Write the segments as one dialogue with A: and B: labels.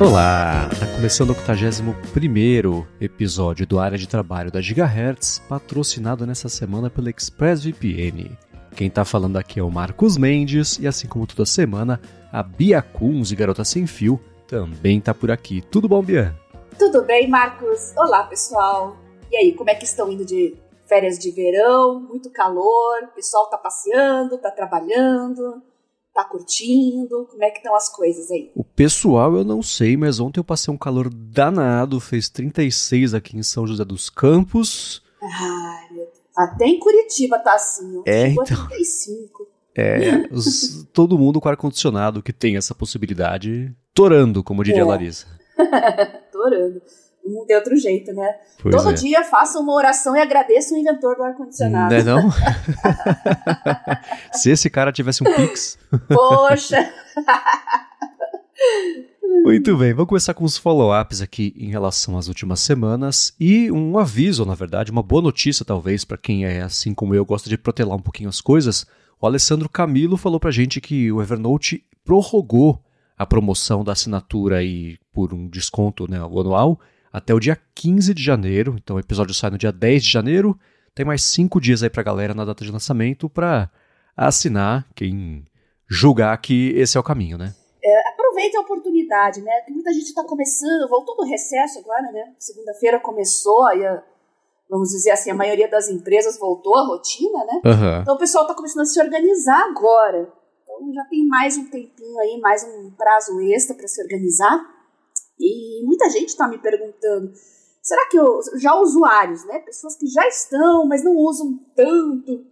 A: Olá, tá começando o 81º episódio do Área de Trabalho da Gigahertz, patrocinado nessa semana pela ExpressVPN. Quem tá falando aqui é o Marcos Mendes e assim como toda semana, a Bia Kunz e Garota Sem Fio também tá por aqui. Tudo bom, Bia?
B: Tudo bem, Marcos? Olá, pessoal. E aí, como é que estão indo de férias de verão? Muito calor, o pessoal tá passeando, tá trabalhando, tá curtindo? Como é que estão as coisas aí?
A: O pessoal eu não sei, mas ontem eu passei um calor danado, fez 36 aqui em São José dos Campos.
B: Ai, meu Deus. Até em Curitiba tá assim, chegou a 35.
A: Todo mundo com ar-condicionado que tem essa possibilidade, torando, como diria a Larissa.
B: Torando. Não tem outro jeito, né?
A: Pois
B: Todo
A: é.
B: dia faça uma oração e agradeça o inventor do ar-condicionado.
A: Não é não? Se esse cara tivesse um Pix...
B: Poxa!
A: Muito bem, vamos começar com os follow-ups aqui em relação às últimas semanas e um aviso, na verdade, uma boa notícia talvez para quem é assim como eu, gosta de protelar um pouquinho as coisas. O Alessandro Camilo falou pra gente que o Evernote prorrogou a promoção da assinatura aí por um desconto, né, anual até o dia 15 de janeiro, então o episódio sai no dia 10 de janeiro, tem mais 5 dias aí pra galera na data de lançamento pra assinar, quem julgar que esse é o caminho, né?
B: Aproveite a oportunidade, né? Tem muita gente está começando, voltou do recesso agora, né? Segunda-feira começou, aí vamos dizer assim, a maioria das empresas voltou à rotina, né?
A: Uhum.
B: Então o pessoal está começando a se organizar agora. Então já tem mais um tempinho aí, mais um prazo extra para se organizar. E muita gente está me perguntando, será que já usuários, né? Pessoas que já estão, mas não usam tanto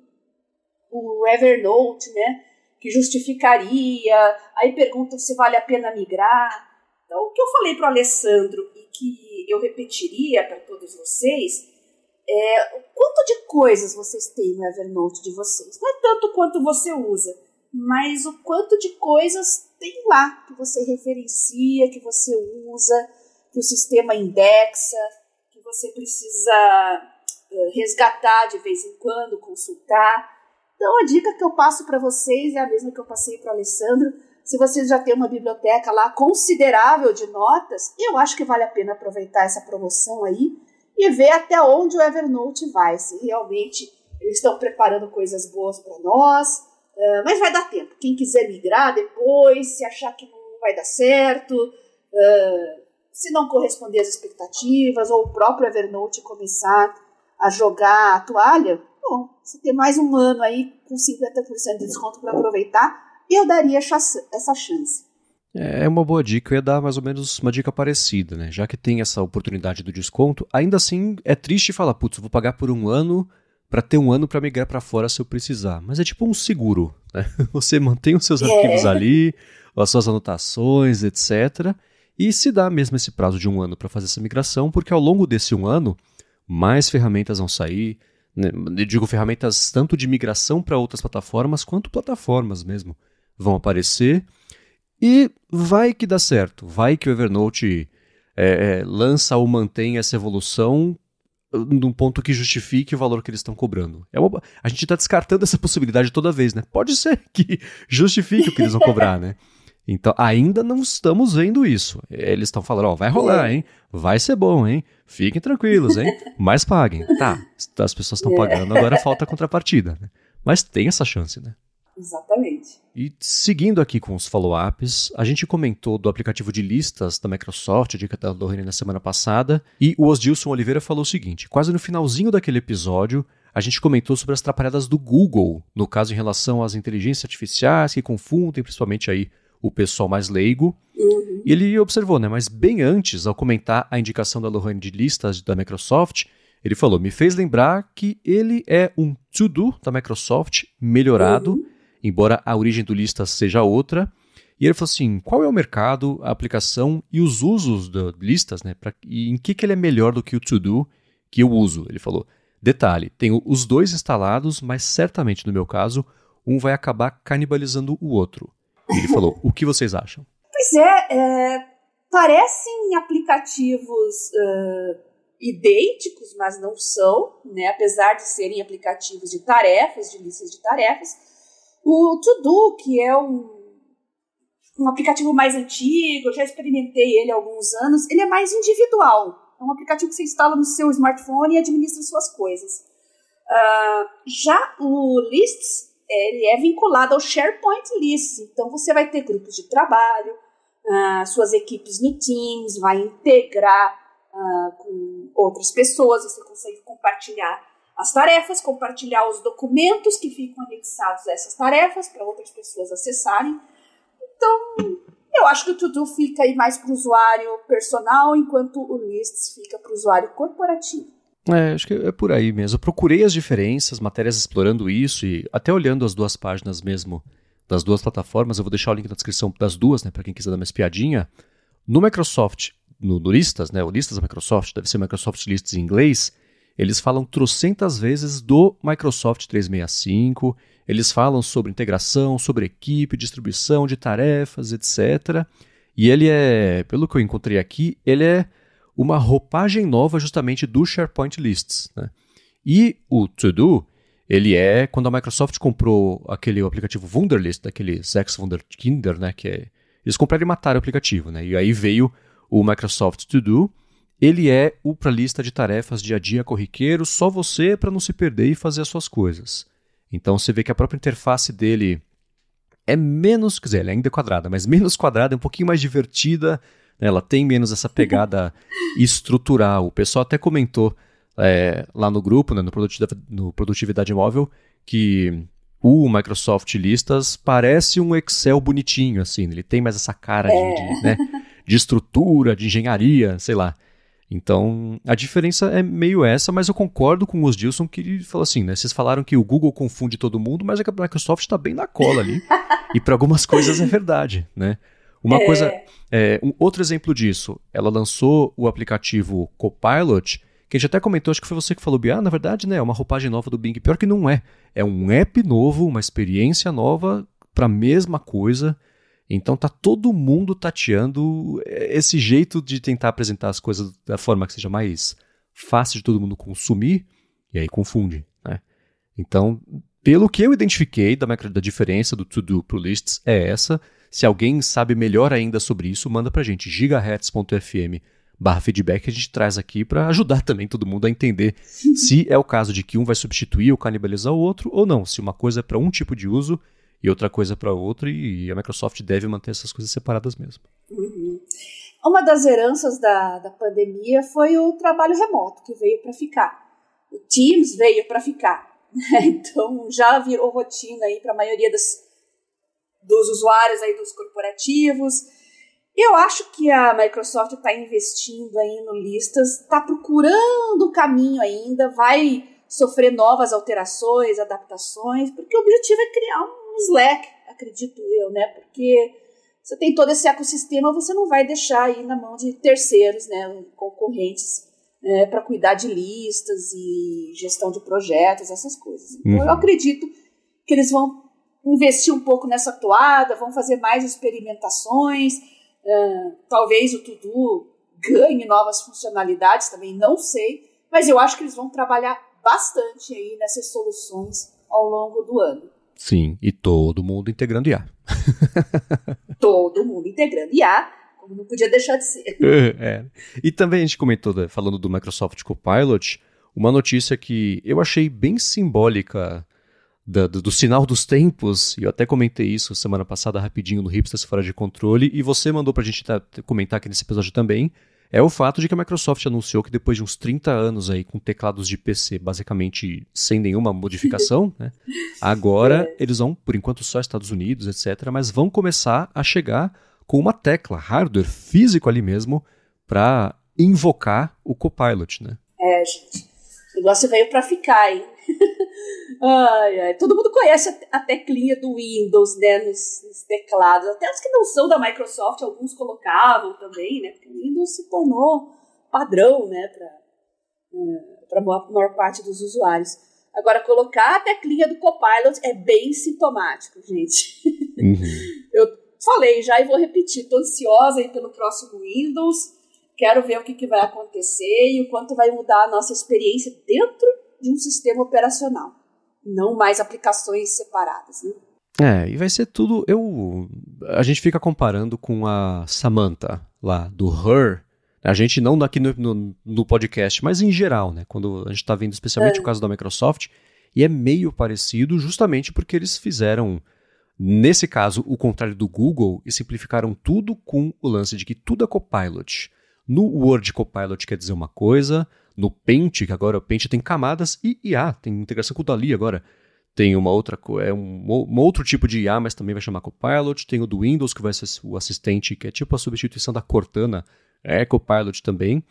B: o Evernote, né? Que justificaria, aí perguntam se vale a pena migrar. Então, o que eu falei para o Alessandro e que eu repetiria para todos vocês é o quanto de coisas vocês têm no Evernote de vocês. Não é tanto quanto você usa, mas o quanto de coisas tem lá que você referencia, que você usa, que o sistema indexa, que você precisa resgatar de vez em quando, consultar. Então, a dica que eu passo para vocês é a mesma que eu passei para o Alessandro. Se vocês já têm uma biblioteca lá considerável de notas, eu acho que vale a pena aproveitar essa promoção aí e ver até onde o Evernote vai. Se realmente eles estão preparando coisas boas para nós, mas vai dar tempo. Quem quiser migrar depois, se achar que não vai dar certo, se não corresponder às expectativas, ou o próprio Evernote começar a jogar a toalha, bom, você tem mais um ano aí com 50% de desconto para aproveitar, eu daria essa chance.
A: É uma boa dica, eu ia dar mais ou menos uma dica parecida, né? Já que tem essa oportunidade do desconto, ainda assim é triste falar, putz, eu vou pagar por um ano para ter um ano para migrar para fora se eu precisar. Mas é tipo um seguro, né? Você mantém os seus arquivos ali, as suas anotações, etc. E se dá mesmo esse prazo de um ano para fazer essa migração, porque ao longo desse um ano, mais ferramentas vão sair. Eu digo ferramentas tanto de migração para outras plataformas, quanto plataformas mesmo vão aparecer. E vai que dá certo, vai que o Evernote lança ou mantém essa evolução num ponto que justifique o valor que eles estão cobrando. A gente está descartando essa possibilidade toda vez, né? Pode ser que justifique o que eles vão cobrar, né? Então, ainda não estamos vendo isso. Eles estão falando, vai rolar, hein? Vai ser bom, hein? Fiquem tranquilos, hein? Mas paguem. Tá, as pessoas estão pagando, agora falta a contrapartida, né? Mas tem essa chance, né?
B: Exatamente.
A: E seguindo aqui com os follow-ups, a gente comentou do aplicativo de listas da Microsoft, a dica da Lorraine na semana passada, e o Osdilson Oliveira falou o seguinte, quase no finalzinho daquele episódio, a gente comentou sobre as atrapalhadas do Google, no caso em relação às inteligências artificiais que confundem principalmente aí o pessoal mais leigo.
B: Uhum.
A: E ele observou, né? Mas bem antes, ao comentar a indicação da Lorraine de listas da Microsoft, ele falou, me fez lembrar que ele é um to-do da Microsoft melhorado, embora a origem do listas seja outra. E ele falou assim, qual é o mercado, a aplicação e os usos de listas, né? E em que ele é melhor do que o to-do que eu uso? Ele falou, detalhe, tenho os dois instalados, mas certamente no meu caso, um vai acabar canibalizando o outro. E ele falou, o que vocês acham?
B: Pois parecem aplicativos idênticos, mas não são, né? Apesar de serem aplicativos de tarefas, de listas de tarefas. O To-Do, que é um aplicativo mais antigo, eu já experimentei ele há alguns anos, ele é mais individual. É um aplicativo que você instala no seu smartphone e administra suas coisas. Já o Lists, ele é vinculado ao SharePoint Lists, então você vai ter grupos de trabalho, suas equipes no Teams, vai integrar com outras pessoas, você consegue compartilhar as tarefas, compartilhar os documentos que ficam anexados a essas tarefas para outras pessoas acessarem. Então, eu acho que o To-Do fica aí mais para o usuário personal, enquanto o Lists fica para o usuário corporativo.
A: Acho que é por aí mesmo. Eu procurei as diferenças, matérias explorando isso e até olhando as duas páginas mesmo das duas plataformas. Eu vou deixar o link na descrição das duas, né, para quem quiser dar uma espiadinha. No Microsoft, no Listas, né, o Listas da Microsoft, deve ser Microsoft Lists em inglês, eles falam trocentas vezes do Microsoft 365, eles falam sobre integração, sobre equipe, distribuição de tarefas, etc. E ele é, pelo que eu encontrei aqui, ele é uma roupagem nova justamente do SharePoint Lists, né? E o To-Do, ele é quando a Microsoft comprou aquele aplicativo Wunderlist, daquele Sechs Wunderkinder, né? Eles compraram e mataram o aplicativo, né? E aí veio o Microsoft To-Do. Ele é para lista de tarefas dia a dia corriqueiro, só você para não se perder e fazer as suas coisas. Então você vê que a própria interface dele é menos, quer dizer, ela ainda é quadrada, mas menos quadrada, é um pouquinho mais divertida, né? Ela tem menos essa pegada estrutural. O pessoal até comentou lá no grupo, né, no Produtividade Móvel, que o Microsoft Listas parece um Excel bonitinho, assim, ele tem mais essa cara de estrutura, de engenharia, sei lá. Então, a diferença é meio essa, mas eu concordo com o Osdilson que ele falou assim, né? Vocês falaram que o Google confunde todo mundo, mas é que a Microsoft está bem na cola ali. E para algumas coisas é verdade, né? Outro exemplo disso, ela lançou o aplicativo Copilot, que a gente até comentou, acho que foi você que falou, na verdade, né, é uma roupagem nova do Bing. Pior que não é. É um app novo, uma experiência nova para a mesma coisa. Então tá todo mundo tateando esse jeito de tentar apresentar as coisas da forma que seja mais fácil de todo mundo consumir, e aí confunde, né? Então, pelo que eu identifiquei da diferença do To-Do pro Lists é essa. Se alguém sabe melhor ainda sobre isso, manda pra gente, gigahertz.fm/feedback, a gente traz aqui para ajudar também todo mundo a entender se é o caso de que um vai substituir ou canibalizar o outro ou não, se uma coisa é para um tipo de uso e outra coisa para outro, e a Microsoft deve manter essas coisas separadas mesmo.
B: Uhum. Uma das heranças da pandemia foi o trabalho remoto, que veio para ficar. O Teams veio para ficar. Então, já virou rotina aí para a maioria dos usuários aí dos corporativos. Eu acho que a Microsoft está investindo aí no Listas, está procurando o caminho ainda, vai sofrer novas alterações, adaptações, porque o objetivo é criar um Slack, acredito eu, né? Porque você tem todo esse ecossistema, você não vai deixar aí na mão de terceiros, né, concorrentes, para cuidar de listas e gestão de projetos, essas coisas. Então, eu acredito que eles vão investir um pouco nessa toada, vão fazer mais experimentações, talvez o To-Do ganhe novas funcionalidades, também não sei, mas eu acho que eles vão trabalhar bastante aí nessas soluções ao longo do ano.
A: Sim, e todo mundo integrando IA.
B: Todo mundo integrando IA, como não podia deixar de ser.
A: E também a gente comentou, falando do Microsoft Copilot, uma notícia que eu achei bem simbólica do sinal dos tempos, e eu até comentei isso semana passada rapidinho no Hipsters Fora de Controle, e você mandou pra gente comentar aqui nesse episódio também, é o fato de que a Microsoft anunciou que depois de uns 30 anos aí com teclados de PC basicamente sem nenhuma modificação, né, agora eles vão, por enquanto só Estados Unidos, etc., mas vão começar a chegar com uma tecla, hardware físico ali mesmo, para invocar o Copilot, né?
B: Gente, o negócio veio para ficar, hein? Todo mundo conhece a teclinha do Windows, né, nos teclados, até os que não são da Microsoft, alguns colocavam também, né, porque o Windows se tornou padrão, né, para a maior parte dos usuários. Agora, colocar a teclinha do Copilot é bem sintomático, gente. Eu falei já e vou repetir, estou ansiosa aí pelo próximo Windows, quero ver o que vai acontecer e o quanto vai mudar a nossa experiência dentro de um sistema operacional, não mais aplicações separadas, né?
A: E vai ser tudo. A gente fica comparando com a Samantha lá do Her. A gente não aqui no podcast, mas em geral, né? Quando a gente está vendo especialmente o caso da Microsoft, e é meio parecido justamente porque eles fizeram, nesse caso, o contrário do Google e simplificaram tudo com o lance de que tudo é Copilot. No Word, Copilot quer dizer uma coisa, no Paint, que agora o Paint tem camadas, e IA, tem integração com o Dali agora. Tem uma outra coisa, um outro tipo de IA, mas também vai chamar Copilot. Tem o do Windows, que vai ser o assistente, que é tipo a substituição da Cortana, é Copilot também.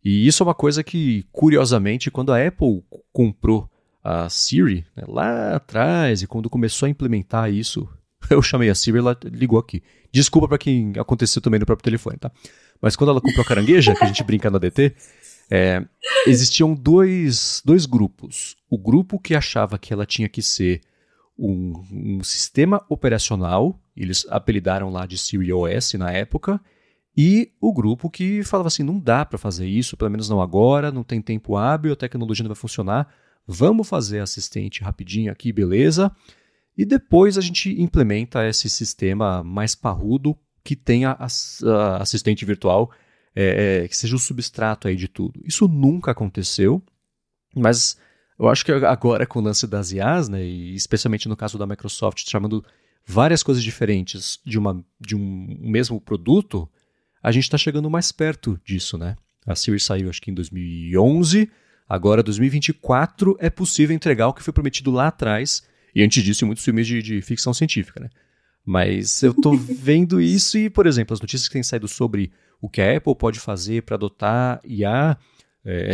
A: E isso é uma coisa que, curiosamente, quando a Apple comprou a Siri, né, lá atrás, e quando começou a implementar isso, eu chamei a Siri, ela ligou aqui. Desculpa para quem aconteceu também no próprio telefone, tá? Mas quando ela comprou a Carangueja, que a gente brinca na DT, existiam dois grupos. O grupo que achava que ela tinha que ser um sistema operacional, eles apelidaram lá de Siri OS na época, e o grupo que falava assim, não dá para fazer isso, pelo menos não agora, não tem tempo hábil, a tecnologia não vai funcionar, vamos fazer assistente rapidinho aqui, beleza? E depois a gente implementa esse sistema mais parrudo que tenha assistente virtual, que seja o substrato aí de tudo. Isso nunca aconteceu, mas eu acho que agora com o lance das IAs, né, e especialmente no caso da Microsoft, chamando várias coisas diferentes de um mesmo produto, a gente está chegando mais perto disso, né? A Siri saiu acho que em 2011, agora 2024 é possível entregar o que foi prometido lá atrás, e antes disso em muitos filmes de ficção científica, né? Mas eu tô vendo isso e, por exemplo, as notícias que têm saído sobre o que a Apple pode fazer para adotar IA,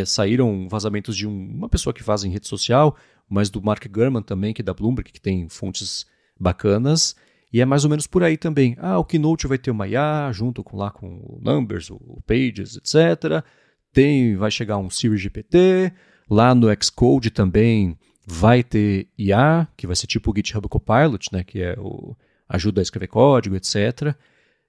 A: saíram vazamentos de uma pessoa que faz em rede social, mas do Mark Gurman também, que é da Bloomberg, que tem fontes bacanas, e é mais ou menos por aí também. O Keynote vai ter uma IA, junto com o Numbers, o Pages, etc. Vai chegar um Siri GPT, lá no Xcode também vai ter IA, que vai ser tipo o GitHub Copilot, né, que ajuda a escrever código, etc.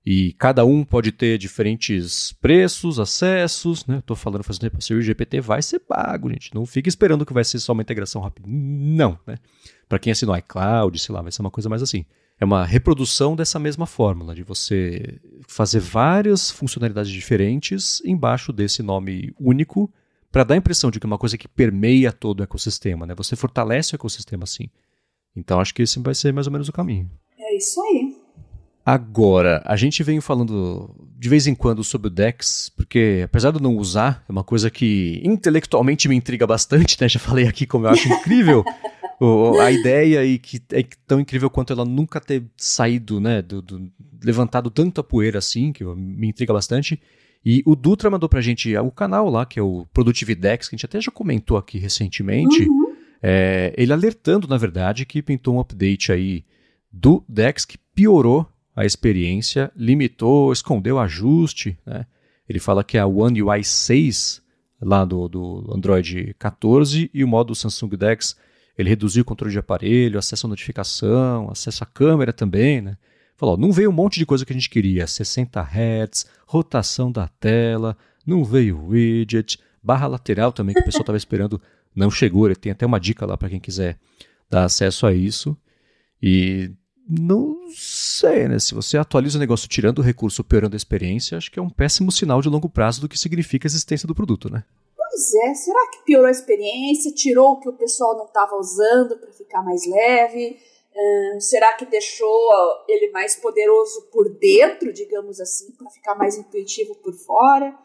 A: E cada um pode ter diferentes preços, acessos, né? Estou falando, fazendo tempo, o GPT vai ser pago, gente. Não fica esperando que vai ser só uma integração rápida. Não, né? Para quem assinou iCloud, sei lá, vai ser uma coisa mais assim. É uma reprodução dessa mesma fórmula, de você fazer várias funcionalidades diferentes embaixo desse nome único, para dar a impressão de que é uma coisa que permeia todo o ecossistema, né? Você fortalece o ecossistema assim. Então acho que esse vai ser mais ou menos o caminho.
B: É isso aí.
A: Agora, a gente vem falando de vez em quando sobre o DeX, porque apesar de eu não usar, é uma coisa que intelectualmente me intriga bastante, né? Já falei aqui como eu acho incrível a ideia e que é tão incrível quanto ela nunca ter saído, né? Levantado tanta poeira assim, que me intriga bastante. E o Dutra mandou pra gente o canal lá, que é o Productividex, que a gente até já comentou aqui recentemente, ele alertando, na verdade, que pintou um update aí do Dex que piorou a experiência, limitou, escondeu ajuste, né? Ele fala que é a One UI 6 lá do Android 14 e o modo Samsung Dex, ele reduziu o controle de aparelho, acesso à notificação, acesso à câmera também, né? Falou, não veio um monte de coisa que a gente queria, 60 Hz, rotação da tela, não veio widget, barra lateral também que o pessoal estava esperando, não chegou, ele tem até uma dica lá para quem quiser dar acesso a isso. E não sei, né? Se você atualiza o negócio tirando o recurso, piorando a experiência, acho que é um péssimo sinal de longo prazo do que significa a existência do produto, né?
B: Pois é, será que piorou a experiência, tirou o que o pessoal não estava usando para ficar mais leve? Será que deixou ele mais poderoso por dentro, digamos assim, para ficar mais intuitivo por fora?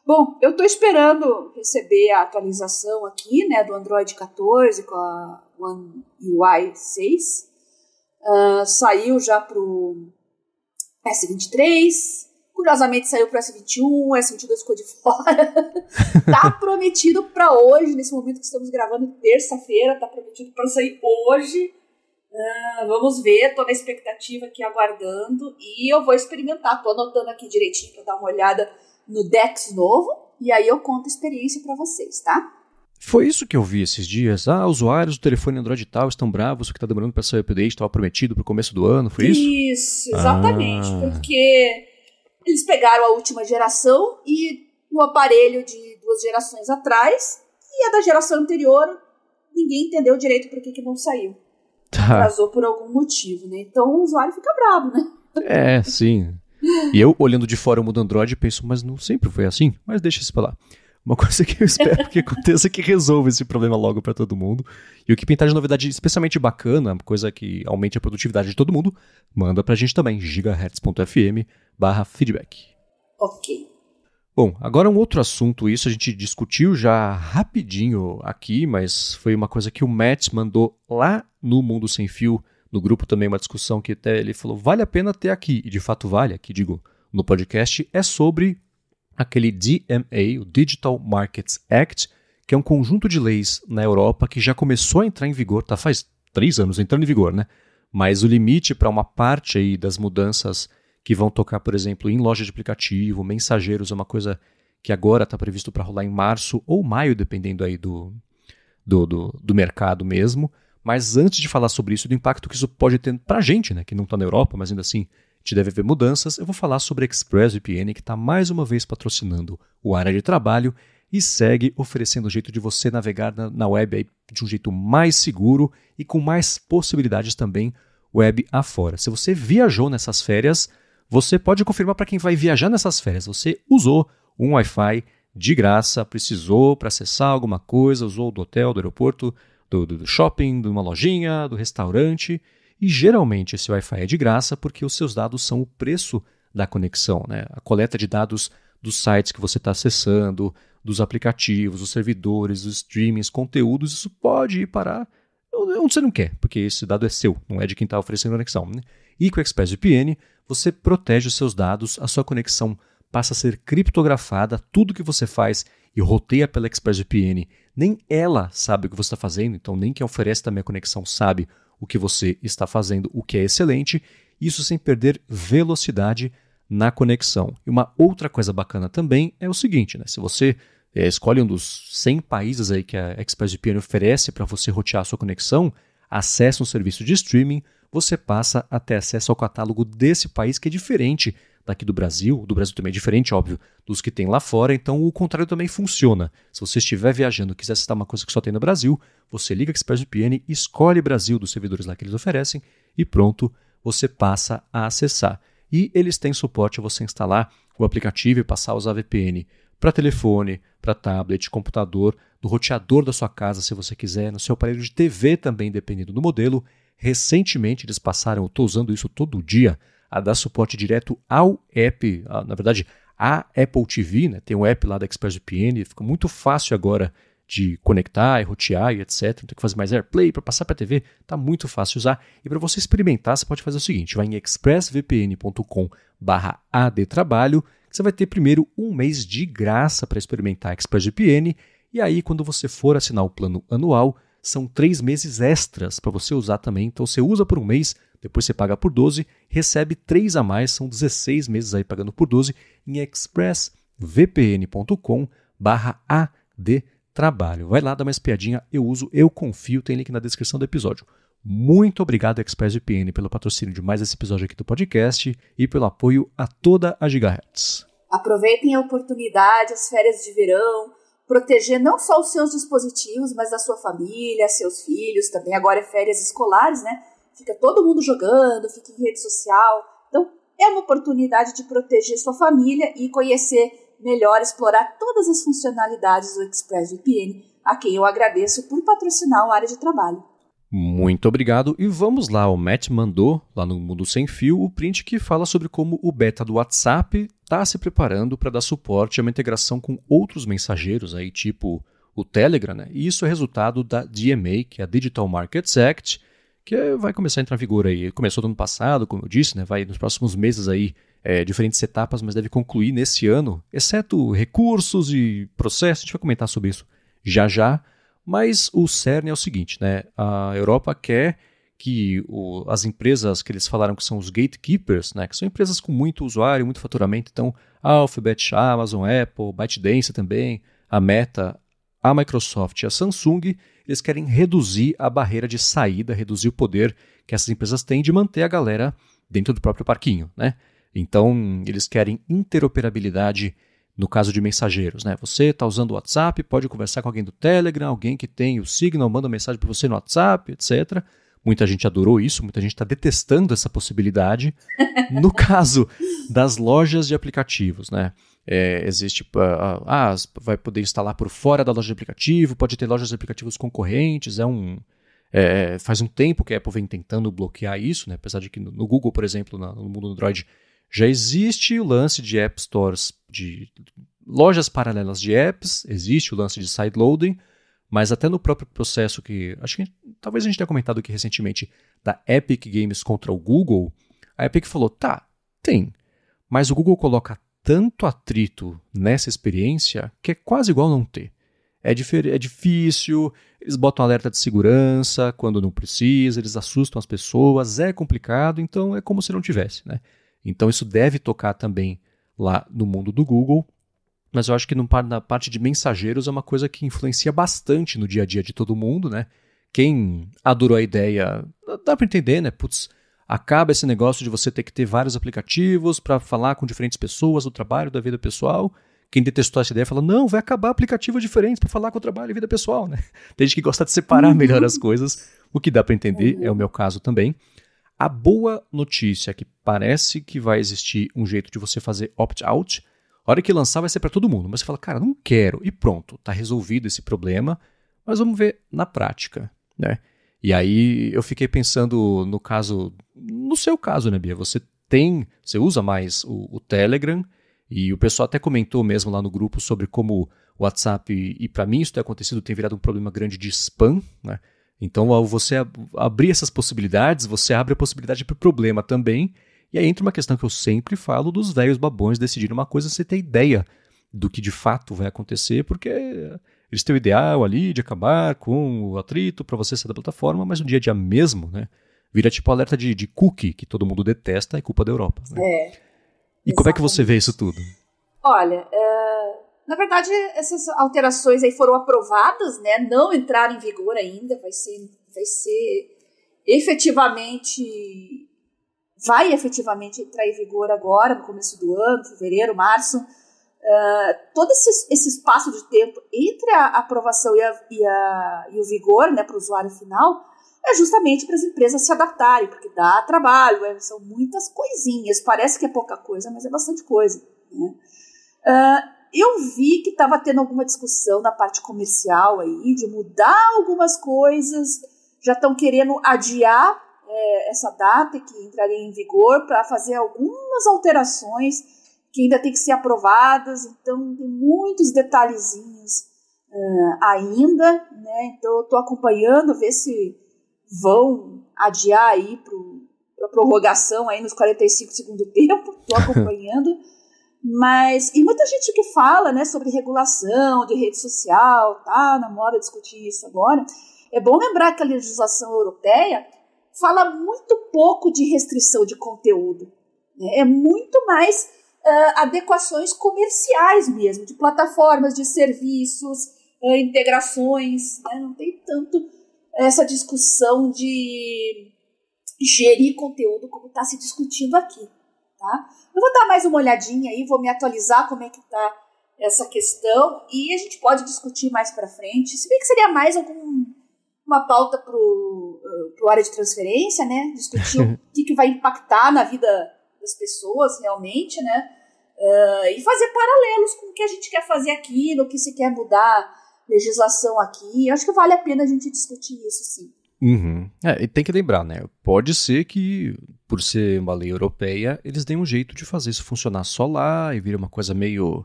B: Bom, eu estou esperando receber a atualização aqui, né, do Android 14 com a One UI 6. Saiu já para o S23, curiosamente saiu para o S21, o S22 ficou de fora. Tá prometido para hoje, nesse momento que estamos gravando, terça-feira, tá prometido para sair hoje. Vamos ver, tô na expectativa aqui, aguardando, e eu vou experimentar, tô anotando aqui direitinho para dar uma olhada no Dex novo, e aí eu conto a experiência para vocês, tá?
A: Foi isso que eu vi esses dias. Usuários do telefone Android tal estão bravos porque tá demorando para sair o update, estava prometido pro começo do ano, foi isso?
B: Isso, exatamente, porque eles pegaram a última geração e o aparelho de 2 gerações atrás, e a da geração anterior ninguém entendeu direito por que não saiu. atrasou por algum motivo, né? Então o usuário fica bravo, né?
A: Sim. E eu, olhando de fora o mundo Android, penso, mas não sempre foi assim? Mas deixa isso pra lá. Uma coisa que eu espero que aconteça é que resolva esse problema logo pra todo mundo. E o que pintar de novidade especialmente bacana, uma coisa que aumente a produtividade de todo mundo, manda pra gente também, gigahertz.fm/feedback.
B: Ok.
A: Bom, agora um outro assunto, isso a gente discutiu já rapidinho aqui, mas foi uma coisa que o Matt mandou lá no Mundo Sem Fio, no grupo também, uma discussão que até ele falou, vale a pena ter aqui, e de fato vale, aqui digo, no podcast, é sobre aquele DMA, o Digital Markets Act, que é um conjunto de leis na Europa que já começou a entrar em vigor, tá faz 3 anos entrando em vigor, né? Mas o limite para uma parte aí das mudanças que vão tocar, por exemplo, em loja de aplicativo, mensageiros, é uma coisa que agora está previsto para rolar em março ou maio, dependendo aí do mercado mesmo. Mas antes de falar sobre isso, do impacto que isso pode ter para a gente, né, que não está na Europa, mas ainda assim a gente deve ver mudanças, eu vou falar sobre a ExpressVPN, que está mais uma vez patrocinando o Área de Trabalho e segue oferecendo o jeito de você navegar na web aí de um jeito mais seguro e com mais possibilidades também web afora. Se você viajou nessas férias, você pode confirmar para quem vai viajar nessas férias. Você usou um Wi-Fi de graça, precisou para acessar alguma coisa, usou do hotel, do aeroporto, do shopping, de uma lojinha, do restaurante. E geralmente esse Wi-Fi é de graça porque os seus dados são o preço da conexão, né? A coleta de dados dos sites que você está acessando, dos aplicativos, dos servidores, dos streamings, conteúdos, isso pode ir parar onde você não quer, porque esse dado é seu, não é de quem está oferecendo a conexão, né? E com o ExpressVPN, você protege os seus dados, a sua conexão passa a ser criptografada, tudo que você faz e roteia pela ExpressVPN, nem ela sabe o que você está fazendo, então nem quem oferece também a conexão sabe o que você está fazendo, o que é excelente, isso sem perder velocidade na conexão. E uma outra coisa bacana também é o seguinte, né? Se você escolhe um dos 100 países aí que a ExpressVPN oferece para você rotear a sua conexão, acessa um serviço de streaming, você passa a ter acesso ao catálogo desse país que é diferente daqui do Brasil também é diferente, óbvio, dos que tem lá fora, então o contrário também funciona. Se você estiver viajando e quiser acessar uma coisa que só tem no Brasil, você liga a ExpressVPN, escolhe Brasil dos servidores lá que eles oferecem e pronto, você passa a acessar. E eles têm suporte a você instalar o aplicativo e passar a usar VPN para telefone, para tablet, computador, no roteador da sua casa, se você quiser, no seu aparelho de TV também, dependendo do modelo. Recentemente eles passaram, eu estou usando isso todo dia, a dar suporte direto ao app, na verdade, a Apple TV, né? Tem um app lá da ExpressVPN, fica muito fácil agora de conectar e rotear e etc. Não tem que fazer mais AirPlay para passar para a TV, está muito fácil usar. E para você experimentar, você pode fazer o seguinte, vai em expressvpn.com/adtrabalho, que você vai ter primeiro um mês de graça para experimentar a ExpressVPN, e aí quando você for assinar o plano anual, são 3 meses extras para você usar também. Então você usa por um mês, depois você paga por 12, recebe 3 a mais, são 16 meses aí pagando por 12 em expressvpn.com/adtrabalho. Vai lá, dá uma espiadinha, eu uso, eu confio, tem link na descrição do episódio. Muito obrigado, ExpressVPN, pelo patrocínio de mais esse episódio aqui do podcast e pelo apoio a toda a Gigahertz.
B: Aproveitem a oportunidade, as férias de verão, proteger não só os seus dispositivos, mas a sua família, seus filhos também. Agora é férias escolares, né? Fica todo mundo jogando, fica em rede social. Então, é uma oportunidade de proteger sua família e conhecer melhor, explorar todas as funcionalidades do ExpressVPN, a quem eu agradeço por patrocinar o Área de Trabalho.
A: Muito obrigado. E vamos lá, o Matt mandou lá no Mundo Sem Fio o print que fala sobre como o beta do WhatsApp está se preparando para dar suporte a uma integração com outros mensageiros, aí, tipo o Telegram, né? E isso é resultado da DMA, que é a Digital Markets Act, que vai começar a entrar em vigor aí. Começou no ano passado, como eu disse, né? Vai nos próximos meses aí, diferentes etapas, mas deve concluir nesse ano, exceto recursos e processos, a gente vai comentar sobre isso já já. Mas o cerne é o seguinte, né? A Europa quer que as empresas que eles falaram que são os gatekeepers, né? Que são empresas com muito usuário, muito faturamento, então a Alphabet, a Amazon, a Apple, ByteDance também, a Meta, a Microsoft e a Samsung, eles querem reduzir a barreira de saída, reduzir o poder que essas empresas têm de manter a galera dentro do próprio parquinho, né? Então, eles querem interoperabilidade no caso de mensageiros, né? Você está usando o WhatsApp, pode conversar com alguém do Telegram, alguém que tem o Signal, manda mensagem para você no WhatsApp, etc. Muita gente adorou isso, muita gente está detestando essa possibilidade. No caso das lojas de aplicativos, né? Existe, vai poder instalar por fora da loja de aplicativo, pode ter lojas de aplicativos concorrentes, faz um tempo que a Apple vem tentando bloquear isso, né? Apesar de que no Google, por exemplo, no mundo Android, já existe o lance de App Stores, de lojas paralelas de apps, existe o lance de sideloading, mas até no próprio processo que, acho que talvez a gente tenha comentado aqui recentemente, da Epic Games contra o Google, a Epic falou, tem, mas o Google coloca tanto atrito nessa experiência que é quase igual não ter. É difícil, eles botam alerta de segurança quando não precisa, eles assustam as pessoas, é complicado, então é como se não tivesse, né? Então isso deve tocar também lá no mundo do Google, mas eu acho que na parte de mensageiros é uma coisa que influencia bastante no dia a dia de todo mundo, né? Quem adorou a ideia, dá para entender, né? Putz, acaba esse negócio de você ter que ter vários aplicativos para falar com diferentes pessoas do trabalho, da vida pessoal. Quem detestou essa ideia fala, não, vai acabar aplicativos diferentes para falar com o trabalho e vida pessoal, né? Tem gente que gosta de separar melhor as coisas, o que dá para entender, é o meu caso também. A boa notícia é que parece que vai existir um jeito de você fazer opt-out. A hora que lançar vai ser para todo mundo, mas você fala, cara, não quero, e pronto, tá resolvido esse problema, mas vamos ver na prática, né? E aí eu fiquei pensando no seu caso, né, Bia? Você usa mais o Telegram, e o pessoal até comentou mesmo lá no grupo sobre como o WhatsApp, e para mim isso tem acontecido, tem virado um problema grande de spam, né? Então, ao você abrir essas possibilidades, você abre a possibilidade para o problema também. E aí entra uma questão que eu sempre falo dos velhos babões decidirem uma coisa sem ter ideia do que de fato vai acontecer, porque eles têm o ideal ali de acabar com o atrito para você sair da plataforma, mas no dia a dia mesmo, né, vira tipo alerta de cookie, que todo mundo detesta, é culpa da Europa. Né? E como é que você vê isso tudo?
B: Olha, na verdade, essas alterações aí foram aprovadas, né? Não entraram em vigor ainda, vai efetivamente entrar em vigor agora, no começo do ano, fevereiro, março. Todo esse espaço de tempo entre a aprovação e o vigor, né, para o usuário final, é justamente para as empresas se adaptarem, porque dá trabalho, são muitas coisinhas, parece que é pouca coisa, mas é bastante coisa, né? Eu vi que estava tendo alguma discussão na parte comercial aí, de mudar algumas coisas, já estão querendo adiar essa data que entraria em vigor para fazer algumas alterações que ainda tem que ser aprovadas, então tem muitos detalhezinhos ainda, né? Então eu estou acompanhando, ver se vão adiar aí para prorrogação aí nos 45 segundos do tempo, estou acompanhando. Mas, e muita gente que fala, né, sobre regulação de rede social, tá na moda discutir isso agora. É bom lembrar que a legislação europeia fala muito pouco de restrição de conteúdo, né? É muito mais adequações comerciais mesmo, de plataformas, de serviços, integrações, né? Não tem tanto essa discussão de gerir conteúdo como está se discutindo aqui. Tá? Eu vou dar mais uma olhadinha aí, vou me atualizar como é que está essa questão e a gente pode discutir mais para frente, se bem que seria mais uma pauta para o área de transferência, né? Discutir o que vai impactar na vida das pessoas realmente, né? E fazer paralelos com o que a gente quer fazer aqui, no que se quer mudar legislação aqui. Eu acho que vale a pena a gente discutir isso, sim.
A: Uhum. E tem que lembrar, né? Pode ser que, por ser uma lei europeia, eles deem um jeito de fazer isso funcionar só lá e vira uma coisa meio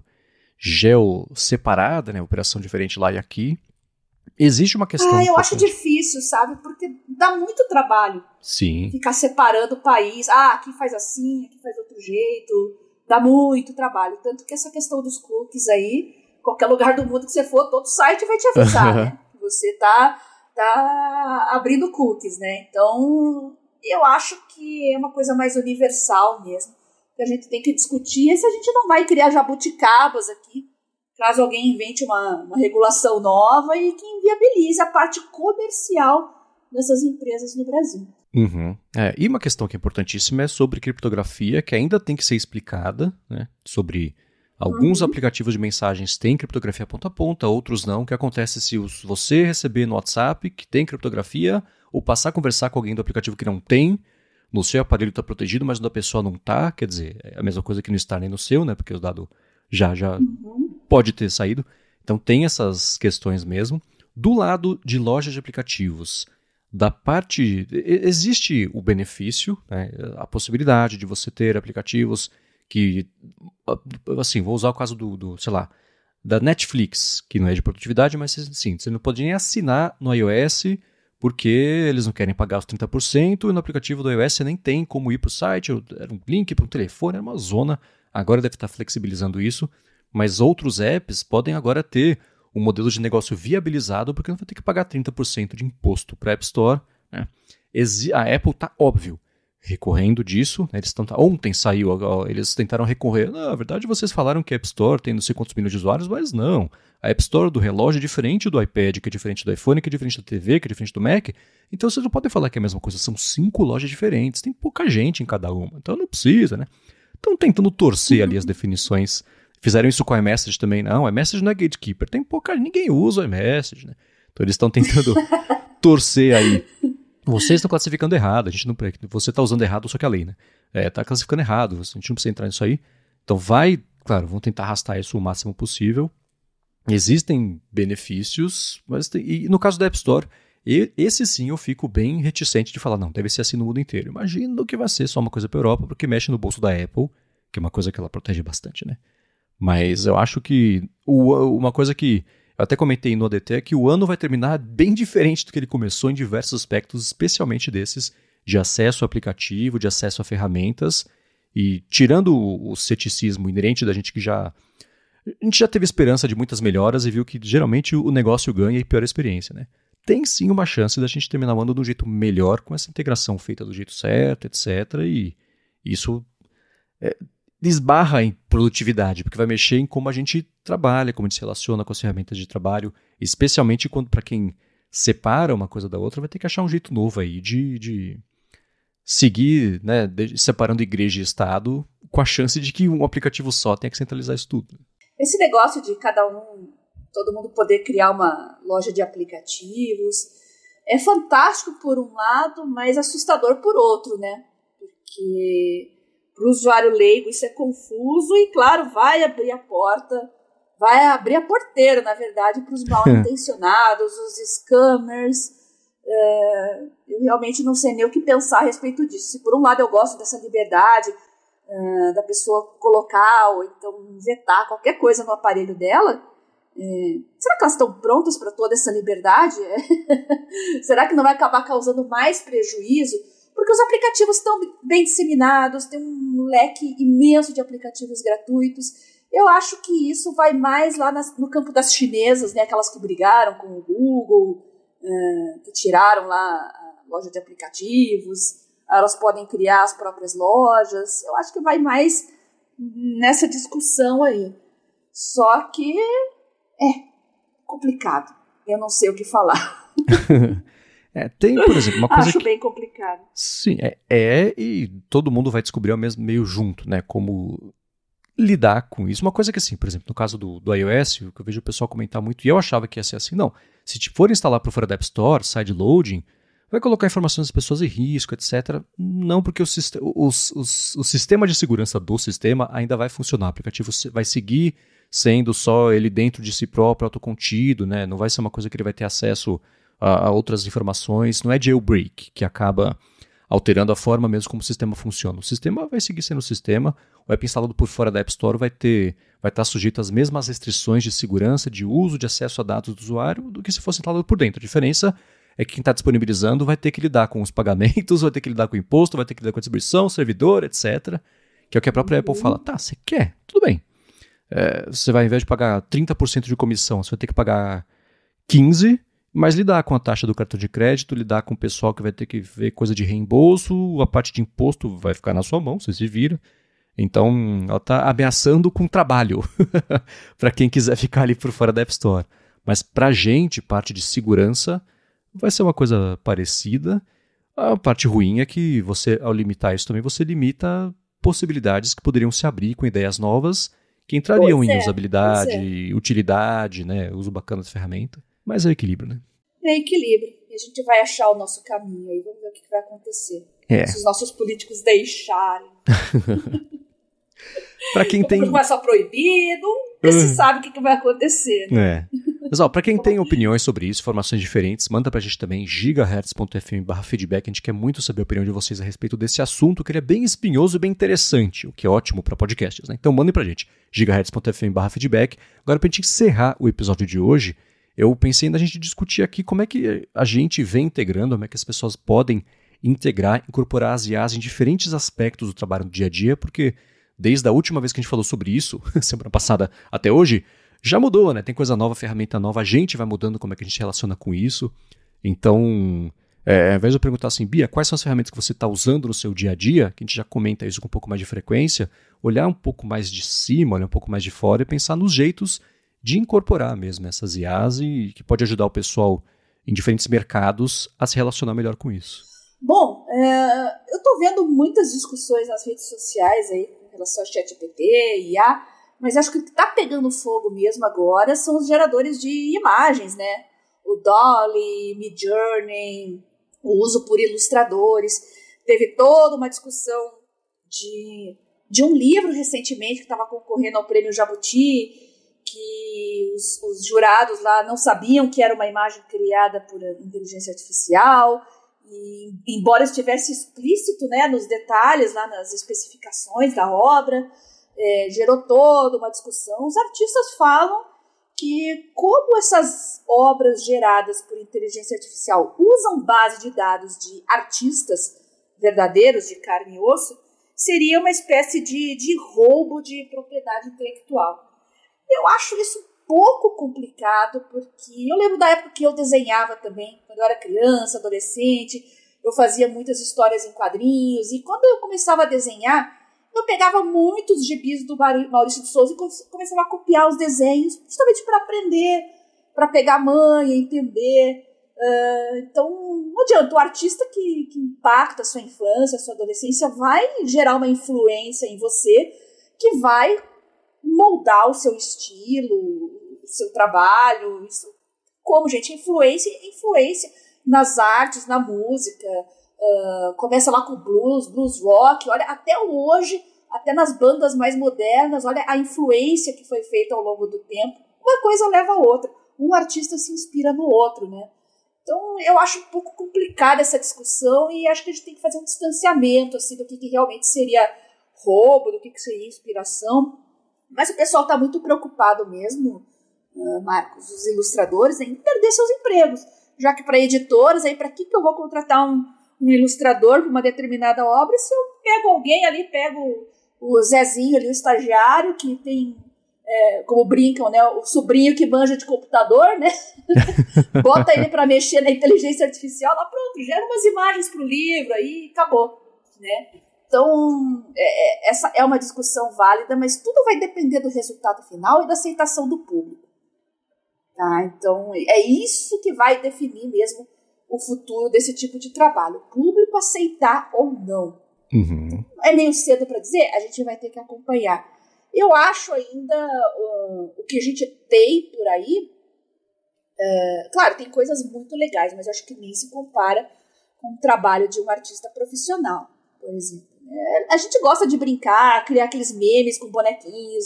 A: geo-separada, né? Operação diferente lá e aqui. Existe uma questão...
B: eu acho difícil, sabe? Porque dá muito trabalho.
A: Sim.
B: Ficar separando o país. Aqui faz assim, aqui faz outro jeito. Dá muito trabalho. Tanto que essa questão dos cookies aí, qualquer lugar do mundo que você for, todo site vai te avisar, né? Você tá abrindo cookies, né? Então, eu acho que é uma coisa mais universal mesmo, que a gente tem que discutir, e se a gente não vai criar jabuticabas aqui, caso alguém invente uma regulação nova e que inviabilize a parte comercial dessas empresas no Brasil.
A: Uhum. E uma questão que é importantíssima é sobre criptografia, que ainda tem que ser explicada, né? Sobre... Alguns aplicativos de mensagens têm criptografia ponta a ponta, outros não. O que acontece se você receber no WhatsApp que tem criptografia, ou passar a conversar com alguém do aplicativo que não tem, no seu aparelho está protegido, mas o da pessoa não está, quer dizer, é a mesma coisa que não está nem no seu, né, porque o dado já pode ter saído. Então tem essas questões mesmo. Do lado de lojas de aplicativos, da parte, existe o benefício, né, a possibilidade de você ter aplicativos que, assim, vou usar o caso sei lá, da Netflix, que não é de produtividade, mas sim, você não pode nem assinar no iOS porque eles não querem pagar os 30% e no aplicativo do iOS você nem tem como ir para o site, era um link para um telefone, era uma zona. Agora deve estar flexibilizando isso, mas outros apps podem agora ter um modelo de negócio viabilizado porque não vai ter que pagar 30% de imposto para a App Store. Né? A Apple está, óbvio, recorrendo disso. Né? Ontem saiu, eles tentaram recorrer. Na verdade, vocês falaram que a App Store tem não sei quantos milhões de usuários, mas não. A App Store do relógio é diferente do iPad, que é diferente do iPhone, que é diferente da TV, que é diferente do Mac. Então vocês não podem falar que é a mesma coisa. São 5 lojas diferentes, tem pouca gente em cada uma. Então não precisa, né? Estão tentando torcer ali as definições. Fizeram isso com o iMessage também. Não, o iMessage não é gatekeeper. Tem pouca, ninguém usa o iMessage, né? Então eles estão tentando torcer aí. Vocês estão classificando errado. Você está usando errado, só que a lei, né? Está classificando errado. A gente não precisa entrar nisso aí. Então claro, vão tentar arrastar isso o máximo possível. Existem benefícios, mas e no caso da App Store, esse sim eu fico bem reticente de falar, não, deve ser assim no mundo inteiro. Imagino que vai ser só uma coisa para a Europa, porque mexe no bolso da Apple, que é uma coisa que ela protege bastante, né? Mas eu acho que uma coisa que eu até comentei no ADT é que o ano vai terminar bem diferente do que ele começou em diversos aspectos, especialmente desses de acesso ao aplicativo, de acesso a ferramentas, e tirando o ceticismo inerente da gente que a gente já teve esperança de muitas melhoras e viu que geralmente o negócio ganha e piora a experiência, né? Tem sim uma chance da gente terminar o ano de um jeito melhor, com essa integração feita do jeito certo, etc. E isso esbarra em produtividade, porque vai mexer em como a gente trabalha, como a gente se relaciona com as ferramentas de trabalho, especialmente quando para quem separa uma coisa da outra, vai ter que achar um jeito novo aí de seguir, né, separando igreja e Estado, com a chance de que um aplicativo só tenha que centralizar isso tudo.
B: Esse negócio de todo mundo poder criar uma loja de aplicativos, é fantástico por um lado, mas assustador por outro, né? Porque para o usuário leigo isso é confuso e, claro, vai abrir a porteira, na verdade, para os mal intencionados, os scammers. Eu realmente não sei nem o que pensar a respeito disso. Se por um lado eu gosto dessa liberdade da pessoa colocar ou então vetar qualquer coisa no aparelho dela, será que elas estão prontas para toda essa liberdade? Será que não vai acabar causando mais prejuízo? Porque os aplicativos estão bem disseminados, tem um leque imenso de aplicativos gratuitos. Eu acho que isso vai mais lá no campo das chinesas, né, aquelas que brigaram com o Google, que tiraram lá a loja de aplicativos. Elas podem criar as próprias lojas. Eu acho que vai mais nessa discussão aí. Só que é complicado. Eu não sei o que falar.
A: Tem, por exemplo, uma coisa
B: acho bem complicado.
A: Sim, e todo mundo vai descobrir ao mesmo meio junto, né? Como lidar com isso. Uma coisa que, assim, por exemplo, no caso do iOS, o que eu vejo o pessoal comentar muito, e eu achava que ia ser assim, não. Se for instalar por fora da App Store, sideloading, vai colocar informações das pessoas em risco, etc. Não, porque o sistema de segurança do sistema ainda vai funcionar. O aplicativo vai seguir sendo só ele dentro de si próprio, autocontido, né? Não vai ser uma coisa que ele vai ter acesso a outras informações. Não é jailbreak, que acaba alterando a forma mesmo como o sistema funciona. O sistema vai seguir sendo o sistema. O app instalado por fora da App Store vai estar sujeito às mesmas restrições de segurança, de uso, de acesso a dados do usuário, do que se fosse instalado por dentro. A diferença é que quem está disponibilizando vai ter que lidar com os pagamentos, vai ter que lidar com o imposto, vai ter que lidar com a distribuição, servidor, etc. Que é o que a própria Apple fala. Tá, você quer? Tudo bem. Você vai, ao invés de pagar 30% de comissão, você vai ter que pagar 15%, mas lidar com a taxa do cartão de crédito, lidar com o pessoal que vai ter que ver coisa de reembolso, a parte de imposto vai ficar na sua mão, você se vira. Então, ela está ameaçando com trabalho para quem quiser ficar ali por fora da App Store. Mas para a gente, parte de segurança, vai ser uma coisa parecida. A parte ruim é que você, ao limitar isso também, você limita possibilidades que poderiam se abrir com ideias novas que entrariam em usabilidade, utilidade, né, uso bacana da ferramenta. Mas é equilíbrio, né?
B: É equilíbrio. e a gente vai achar o nosso caminho aí. Vamos ver o que vai acontecer. Se os nossos políticos deixarem.
A: Para quem tem...
B: Não é só proibido, você sabe o que vai acontecer. Né?
A: Mas, para quem tem opiniões sobre isso, informações diferentes, manda pra gente também, gigahertz.fm/feedback. A gente quer muito saber a opinião de vocês a respeito desse assunto, que ele é bem espinhoso e bem interessante, o que é ótimo para podcasts, né? Então mandem pra gente, gigahertz.fm/feedback. Agora, pra gente encerrar o episódio de hoje, eu pensei na gente discutir aqui como é que a gente vem integrando, como é que as pessoas podem integrar, incorporar as IAs em diferentes aspectos do trabalho no dia a dia, porque desde a última vez que a gente falou sobre isso, semana passada até hoje, já mudou, né? Tem coisa nova, ferramenta nova, a gente vai mudando como é que a gente relaciona com isso. Então, ao invés de eu perguntar assim, Bia, quais são as ferramentas que você está usando no seu dia a dia, que a gente já comenta isso com um pouco mais de frequência, olhar um pouco mais de cima, olhar um pouco mais de fora e pensar nos jeitos de incorporar mesmo essas IAs e que pode ajudar o pessoal em diferentes mercados a se relacionar melhor com isso.
B: Bom, eu estou vendo muitas discussões nas redes sociais aí com relação ao ChatGPT, IA, mas acho que o que está pegando fogo mesmo agora são os geradores de imagens, né? O DALL-E, Midjourney, o uso por ilustradores. Teve toda uma discussão de um livro recentemente que estava concorrendo ao prêmio Jabuti, que os jurados lá não sabiam que era uma imagem criada por inteligência artificial, e embora estivesse explícito, né, nos detalhes, lá nas especificações da obra, gerou toda uma discussão. Os artistas falam que como essas obras geradas por inteligência artificial usam base de dados de artistas verdadeiros, de carne e osso, seria uma espécie de roubo de propriedade intelectual. Eu acho isso um pouco complicado, porque eu lembro da época que eu desenhava também, quando eu era criança, adolescente, eu fazia muitas histórias em quadrinhos, e quando eu começava a desenhar, eu pegava muitos gibis do Maurício de Souza e começava a copiar os desenhos, justamente para aprender, para pegar manha, entender. Então, não adianta, o artista que impacta a sua infância, a sua adolescência, vai gerar uma influência em você que vai moldar o seu estilo, o seu trabalho. Isso, como, gente, influência nas artes, na música. Começa lá com blues rock, olha, até hoje, até nas bandas mais modernas, olha a influência que foi feita ao longo do tempo. Uma coisa leva a outra, um artista se inspira no outro, né? Então, eu acho um pouco complicada essa discussão e acho que a gente tem que fazer um distanciamento assim, do que realmente seria roubo, do que seria inspiração. Mas o pessoal está muito preocupado mesmo, Marcos, os ilustradores, em perder seus empregos. Já que para editoras, aí para que eu vou contratar um ilustrador para uma determinada obra se eu pego alguém ali, pego o Zezinho ali, o estagiário, que tem, como brincam, né, o sobrinho que manja de computador, né? Bota ele para mexer na inteligência artificial, lá pronto, gera umas imagens para o livro, aí acabou, né? Então, essa é uma discussão válida, mas tudo vai depender do resultado final e da aceitação do público. Tá? Então, é isso que vai definir mesmo o futuro desse tipo de trabalho. O público aceitar ou não.
A: Uhum.
B: É meio cedo para dizer, a gente vai ter que acompanhar. Eu acho ainda o que a gente tem por aí, claro, tem coisas muito legais, mas eu acho que nem se compara com o trabalho de um artista profissional, por exemplo. A gente gosta de brincar, criar aqueles memes com bonequinhos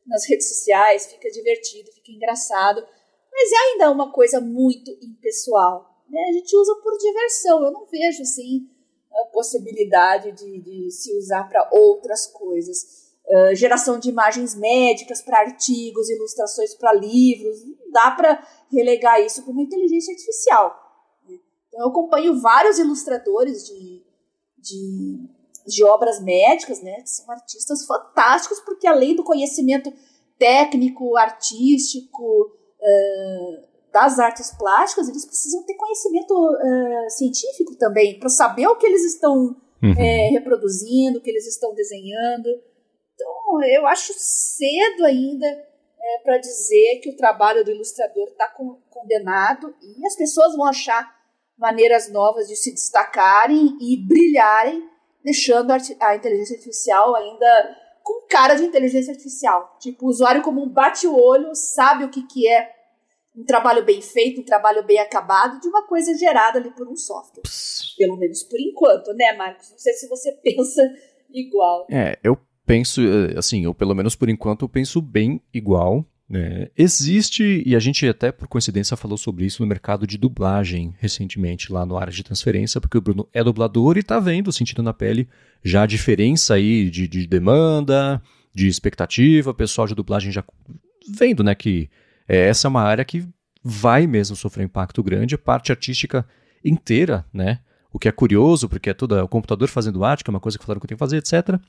B: nas redes sociais, fica divertido, fica engraçado, mas é ainda uma coisa muito impessoal, né? A gente usa por diversão, eu não vejo assim a possibilidade de se usar para outras coisas. Geração de imagens médicas para artigos, ilustrações para livros, não dá para relegar isso para uma inteligência artificial, né? Então eu acompanho vários ilustradores de obras médicas, né, que são artistas fantásticos, porque além do conhecimento técnico, artístico, das artes plásticas, eles precisam ter conhecimento científico também, para saber o que eles estão reproduzindo, o que eles estão desenhando. Então, eu acho cedo ainda para dizer que o trabalho do ilustrador está condenado, e as pessoas vão achar maneiras novas de se destacarem e brilharem, deixando a inteligência artificial ainda com cara de inteligência artificial. Tipo, o usuário comum bate o olho, sabe o que é um trabalho bem feito, um trabalho bem acabado de uma coisa gerada ali por um software. Pelo menos por enquanto, né, Marcos? Não sei se você pensa igual.
A: Eu penso, assim, eu pelo menos por enquanto eu penso bem igual. Existe, e a gente até por coincidência falou sobre isso no mercado de dublagem recentemente lá no área de transferência, porque o Bruno é dublador e tá vendo, sentindo na pele já a diferença aí de demanda, de expectativa, o pessoal de dublagem já vendo, né, que essa é uma área que vai mesmo sofrer um impacto grande, a parte artística inteira, né, o que é curioso, porque é tudo o computador fazendo arte, que é uma coisa que falaram que eu tenho que fazer, etc.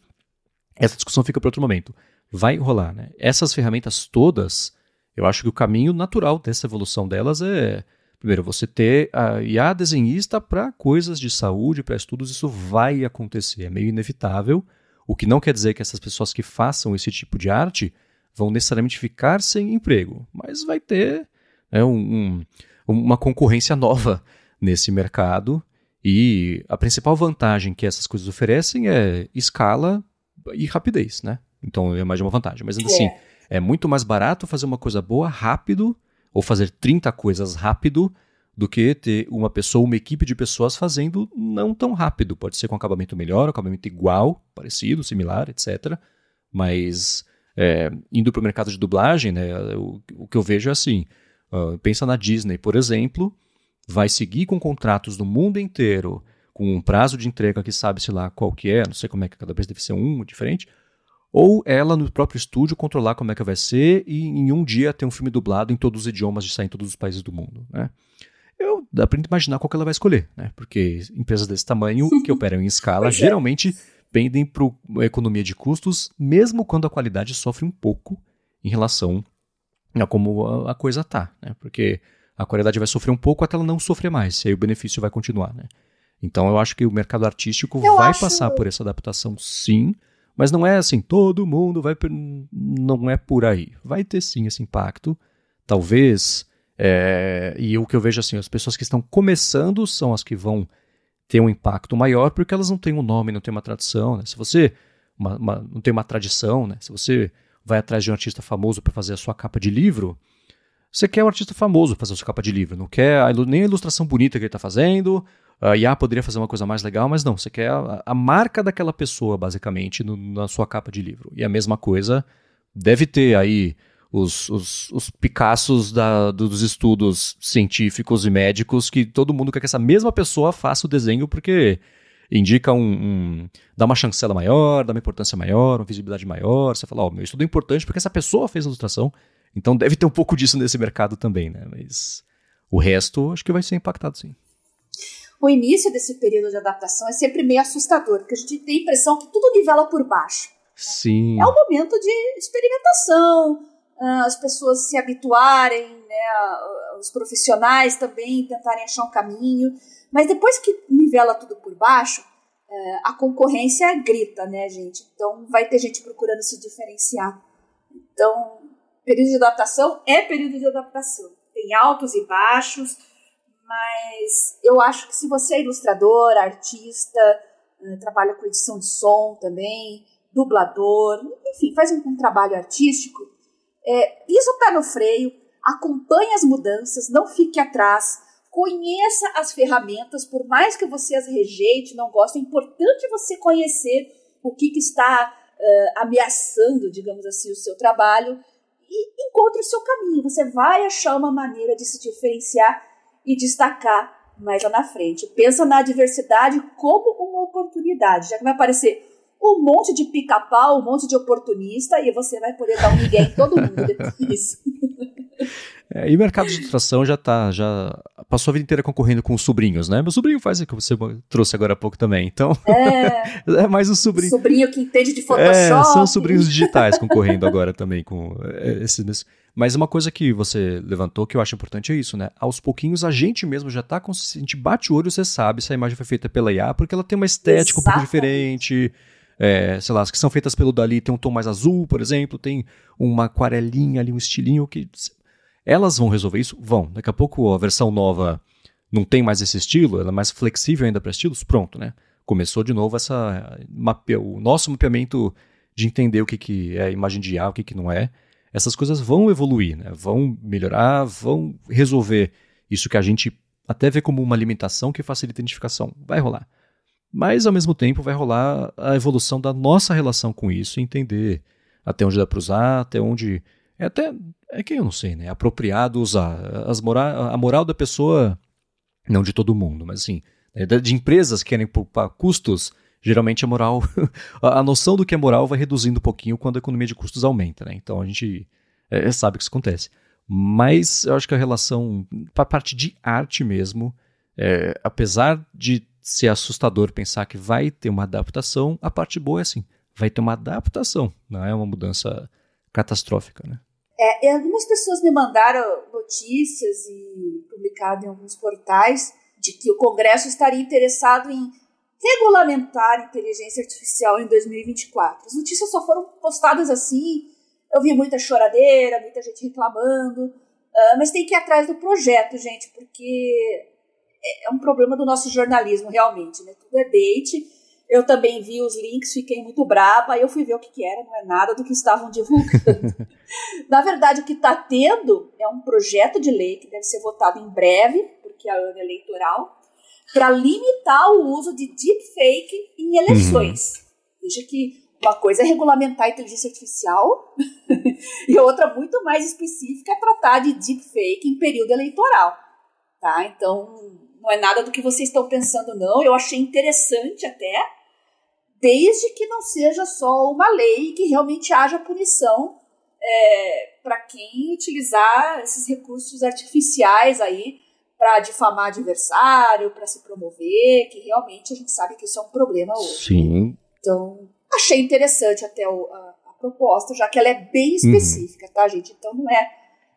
A: Essa discussão fica para outro momento. Vai rolar, né? Essas ferramentas todas, eu acho que o caminho natural dessa evolução delas é, primeiro, você ter a IA desenhista para coisas de saúde, para estudos, isso vai acontecer, é meio inevitável, o que não quer dizer que essas pessoas que façam esse tipo de arte vão necessariamente ficar sem emprego, mas vai ter uma concorrência nova nesse mercado, e a principal vantagem que essas coisas oferecem é escala e rapidez, né? Então é mais de uma vantagem. Mas ainda assim, é muito mais barato fazer uma coisa boa rápido, ou fazer 30 coisas rápido, do que ter uma pessoa, uma equipe de pessoas fazendo não tão rápido. Pode ser com acabamento melhor, acabamento igual, parecido, similar, etc. Mas indo para o mercado de dublagem, né, o que eu vejo é assim, pensa na Disney, por exemplo, vai seguir com contratos no mundo inteiro, com um prazo de entrega que sabe-se lá qual que é, não sei como é que cada vez deve ser diferente, ou ela no próprio estúdio controlar como é que vai ser e em um dia ter um filme dublado em todos os idiomas de sair em todos os países do mundo, né? Dá pra imaginar qual que ela vai escolher, né? Porque empresas desse tamanho que operam em escala geralmente pendem para uma economia de custos, mesmo quando a qualidade sofre um pouco em relação a como a coisa tá, né? Porque a qualidade vai sofrer um pouco até ela não sofrer mais, e aí o benefício vai continuar, né? Então eu acho que o mercado artístico vai passar por essa adaptação, sim, mas não é assim, todo mundo vai... Não é por aí. Vai ter sim esse impacto. Talvez, e o que eu vejo assim, as pessoas que estão começando são as que vão ter um impacto maior, porque elas não têm um nome, não têm uma tradição, né? Se você não tem uma tradição, né? Se você vai atrás de um artista famoso para fazer a sua capa de livro, você quer um artista famoso fazer a sua capa de livro, não quer nem a ilustração bonita que ele está fazendo. A IA poderia fazer uma coisa mais legal, mas não, você quer a marca daquela pessoa, basicamente, na sua capa de livro. E a mesma coisa deve ter aí os Picassos dos estudos científicos e médicos, que todo mundo quer que essa mesma pessoa faça o desenho, porque indica dá uma chancela maior, dá uma importância maior, uma visibilidade maior. Você fala, meu estudo é importante porque essa pessoa fez a ilustração, então deve ter um pouco disso nesse mercado também, né? Mas o resto acho que vai ser impactado, sim.
B: O início desse período de adaptação é sempre meio assustador, porque a gente tem a impressão que tudo nivela por baixo.
A: Sim.
B: É um momento de experimentação, as pessoas se habituarem, né, os profissionais também tentarem achar um caminho, mas depois que nivela tudo por baixo, a concorrência grita, né, gente? Então vai ter gente procurando se diferenciar. Então, período de adaptação é período de adaptação. Tem altos e baixos, mas eu acho que se você é ilustrador, artista, trabalha com edição de som também, dublador, enfim, faz um trabalho artístico, pisa o pé no freio, acompanhe as mudanças, não fique atrás, conheça as ferramentas, por mais que você as rejeite, não goste, é importante você conhecer o que está ameaçando, digamos assim, o seu trabalho, e encontre o seu caminho. Você vai achar uma maneira de se diferenciar e destacar mais lá na frente. Pensa na diversidade como uma oportunidade, já que vai aparecer um monte de pica-pau, um monte de oportunista, e você vai poder dar um migué em todo mundo depois.
A: E o mercado de ilustração já passou a vida inteira concorrendo com os sobrinhos, né? Meu sobrinho faz o que você trouxe agora há pouco também, então é mais o sobrinho.
B: Sobrinho que entende de Photoshop.
A: São os sobrinhos digitais concorrendo agora também com esses... Mas uma coisa que você levantou que eu acho importante é isso, né? Aos pouquinhos a gente mesmo já tá consciente, a gente bate o olho, você sabe se a imagem foi feita pela IA, porque ela tem uma estética um pouco diferente, sei lá, as que são feitas pelo Dali tem um tom mais azul, por exemplo, tem uma aquarelinha ali, um estilinho que... Elas vão resolver isso? Vão. Daqui a pouco a versão nova não tem mais esse estilo, ela é mais flexível ainda para estilos, pronto, né? Começou de novo o nosso mapeamento de entender o que é imagem de IA, o que não é. essas coisas vão evoluir, né? Vão melhorar, vão resolver isso que a gente até vê como uma limitação que facilita a identificação. Vai rolar. Mas, ao mesmo tempo, vai rolar a evolução da nossa relação com isso, entender até onde dá para usar, até onde... É que eu não sei, né? É apropriado usar. A moral da pessoa, não de todo mundo, mas assim, de empresas que querem poupar custos, geralmente a moral... a noção do que é moral vai reduzindo um pouquinho quando a economia de custos aumenta, né? Então a gente sabe que isso acontece. Mas eu acho que a relação, para a parte de arte mesmo, apesar de ser assustador pensar que vai ter uma adaptação, a parte boa é assim, vai ter uma adaptação, não é uma mudança catastrófica, né?
B: Algumas pessoas me mandaram notícias e publicado em alguns portais de que o Congresso estaria interessado em regulamentar a inteligência artificial em 2024. As notícias só foram postadas assim, eu vi muita choradeira, muita gente reclamando, mas tem que ir atrás do projeto, gente, porque é um problema do nosso jornalismo, realmente, né? Tudo é bait. Eu também vi os links, fiquei muito brava, aí eu fui ver o que era, não é nada do que estavam divulgando. Na verdade, o que está tendo é um projeto de lei que deve ser votado em breve, porque é ano eleitoral, para limitar o uso de deepfake em eleições. Veja que uma coisa é regulamentar a inteligência artificial e outra muito mais específica é tratar de deepfake em período eleitoral. Tá? Então, não é nada do que vocês estão pensando, não. Eu achei interessante até, desde que não seja só uma lei, que realmente haja punição para quem utilizar esses recursos artificiais aí para difamar adversário, para se promover, que realmente a gente sabe que isso é um problema hoje.
A: Sim.
B: Então, achei interessante até a proposta, já que ela é bem específica, tá, gente? Então, não é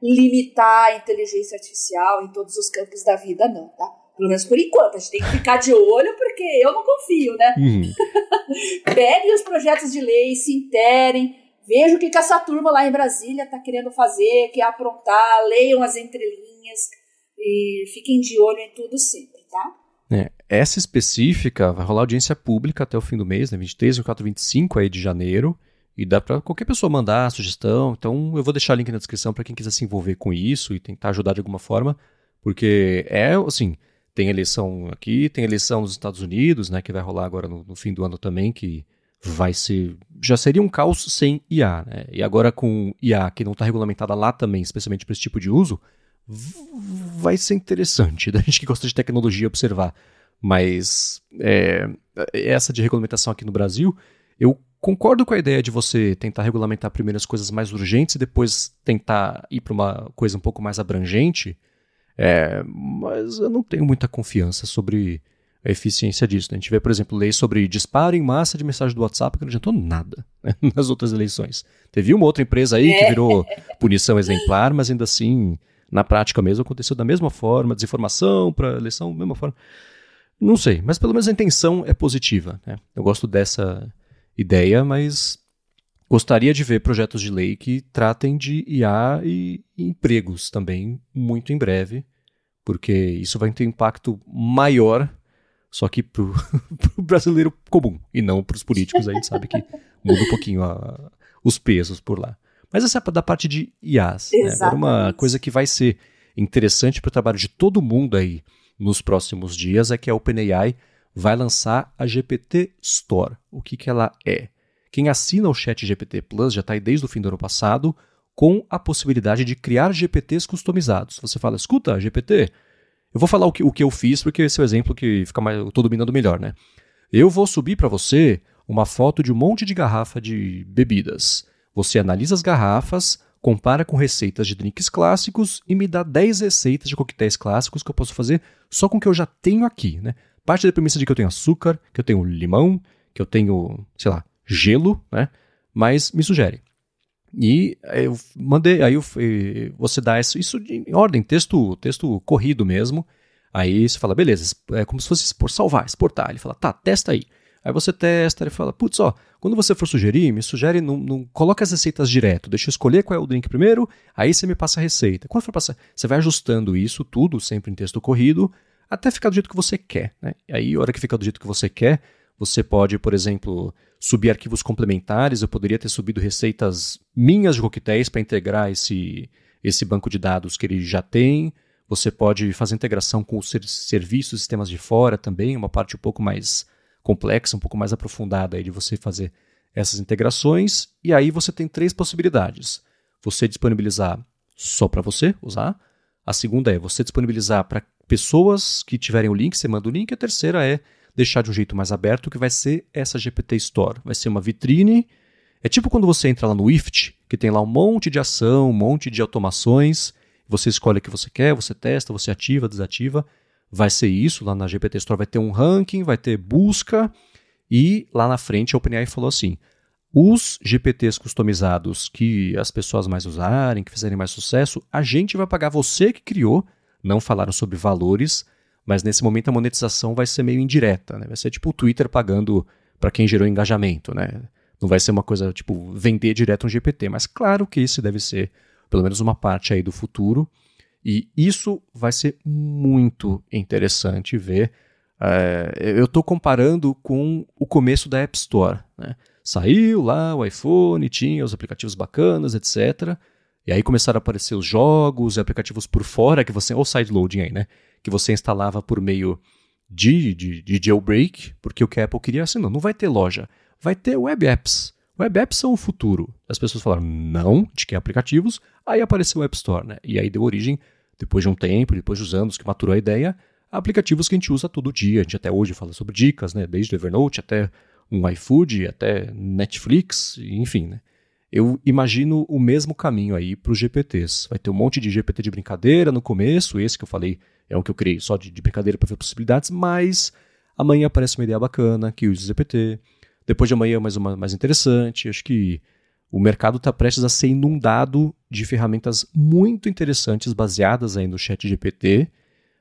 B: limitar a inteligência artificial em todos os campos da vida, não, tá? Pelo menos por enquanto, a gente tem que ficar de olho, porque eu não confio, né? Peguem os projetos de lei, se interem, vejam o que essa turma lá em Brasília está querendo fazer, quer aprontar, leiam as entrelinhas e fiquem de olho em tudo sempre, tá?
A: Essa específica vai rolar audiência pública até o fim do mês, né? 23, 24, 25 aí de janeiro. E dá para qualquer pessoa mandar sugestão. Então eu vou deixar o link na descrição para quem quiser se envolver com isso e tentar ajudar de alguma forma. Porque assim, tem eleição aqui, tem eleição nos Estados Unidos, né? Que vai rolar agora no fim do ano também, que vai ser... Já seria um caos sem IA, né? E agora com IA que não está regulamentada lá também, especialmente para esse tipo de uso, vai ser interessante da gente que gosta de tecnologia observar. Mas essa de regulamentação aqui no Brasil, eu concordo com a ideia de você tentar regulamentar primeiro as coisas mais urgentes e depois tentar ir para uma coisa um pouco mais abrangente, mas eu não tenho muita confiança sobre a eficiência disso. A gente vê, por exemplo, leis sobre disparo em massa de mensagem do WhatsApp que não adiantou nada, né, nas outras eleições. Teve uma outra empresa aí que virou punição exemplar, mas ainda assim, na prática mesmo, aconteceu da mesma forma, desinformação para eleição, da mesma forma. Não sei, mas pelo menos a intenção é positiva, né? Eu gosto dessa ideia, mas gostaria de ver projetos de lei que tratem de IA e empregos também muito em breve, porque isso vai ter impacto maior, só que pro brasileiro comum, e não para os políticos. A gente sabe que muda um pouquinho os pesos por lá. Mas essa é da parte de IAs. Né? Agora uma coisa que vai ser interessante para o trabalho de todo mundo aí nos próximos dias é que a OpenAI vai lançar a GPT Store. O que ela é? Quem assina o Chat GPT Plus já está aí desde o fim do ano passado com a possibilidade de criar GPTs customizados. Você fala, escuta, GPT, eu vou falar o que eu fiz porque esse é o exemplo que fica mais, eu estou dominando melhor, né? Eu vou subir para você uma foto de um monte de garrafa de bebidas. Você analisa as garrafas, compara com receitas de drinks clássicos e me dá 10 receitas de coquetéis clássicos que eu posso fazer só com o que eu já tenho aqui, né? Parte da premissa de que eu tenho açúcar, que eu tenho limão, que eu tenho, sei lá, gelo, né? Mas me sugere. E eu mandei, aí você dá isso em ordem, texto corrido mesmo. Aí você fala, beleza, é como se fosse salvar, exportar. Ele fala, tá, testa aí. Aí você testa, ele fala, putz, ó, quando você for sugerir, me sugere, não coloca as receitas direto, deixa eu escolher qual é o drink primeiro, aí você me passa a receita. Quando for passar, você vai ajustando isso tudo, sempre em texto corrido, até ficar do jeito que você quer, né? E aí, a hora que fica do jeito que você quer, Você pode, por exemplo, subir arquivos complementares. Eu poderia ter subido receitas minhas de coquetéis para integrar esse banco de dados que ele já tem. Você pode fazer integração com os serviços, sistemas de fora também, uma parte um pouco mais complexa, um pouco mais aprofundada aí de você fazer essas integrações. E aí você tem 3 possibilidades. Você disponibilizar só para você usar. A segunda é você disponibilizar para pessoas que tiverem o link, você manda o link. A terceira é deixar de um jeito mais aberto, que vai ser essa GPT Store. Vai ser uma vitrine. É tipo quando você entra lá no IFT, que tem lá um monte de ação, um monte de automações. Você escolhe o que você quer, você testa, você ativa, desativa. Vai ser isso. Lá na GPT Store vai ter um ranking, vai ter busca. E lá na frente a OpenAI falou assim: os GPTs customizados que as pessoas mais usarem, que fizerem mais sucesso, a gente vai pagar você que criou. Não falaram sobre valores, mas nesse momento a monetização vai ser meio indireta, né? Vai ser tipo o Twitter pagando para quem gerou engajamento, né? Não vai ser uma coisa tipo vender direto um GPT, mas claro que isso deve ser pelo menos uma parte aí do futuro. E isso vai ser muito interessante ver. Eu estou comparando com o começo da App Store, né? Saiu lá o iPhone, tinha os aplicativos bacanas, etc. E aí começaram a aparecer os jogos e aplicativos por fora, que você, ou sideloading aí, né? Que você instalava por meio de jailbreak, porque o que a Apple queria assim, não vai ter loja, vai ter web apps. Web apps são o futuro. As pessoas falaram, não, de que aplicativos, aí apareceu o App Store, né? E aí deu origem, depois de um tempo, depois dos anos que maturou a ideia, a aplicativos que a gente usa todo dia. A gente até hoje fala sobre dicas, né? Desde o Evernote até um iFood, até Netflix, enfim, né? Eu imagino o mesmo caminho aí para os GPTs. Vai ter um monte de GPT de brincadeira no começo, esse que eu falei é um que eu criei só de brincadeira para ver possibilidades, mas amanhã aparece uma ideia bacana que usa o GPT, depois de amanhã mais uma mais interessante. Acho que o mercado está prestes a ser inundado de ferramentas muito interessantes baseadas aí no ChatGPT.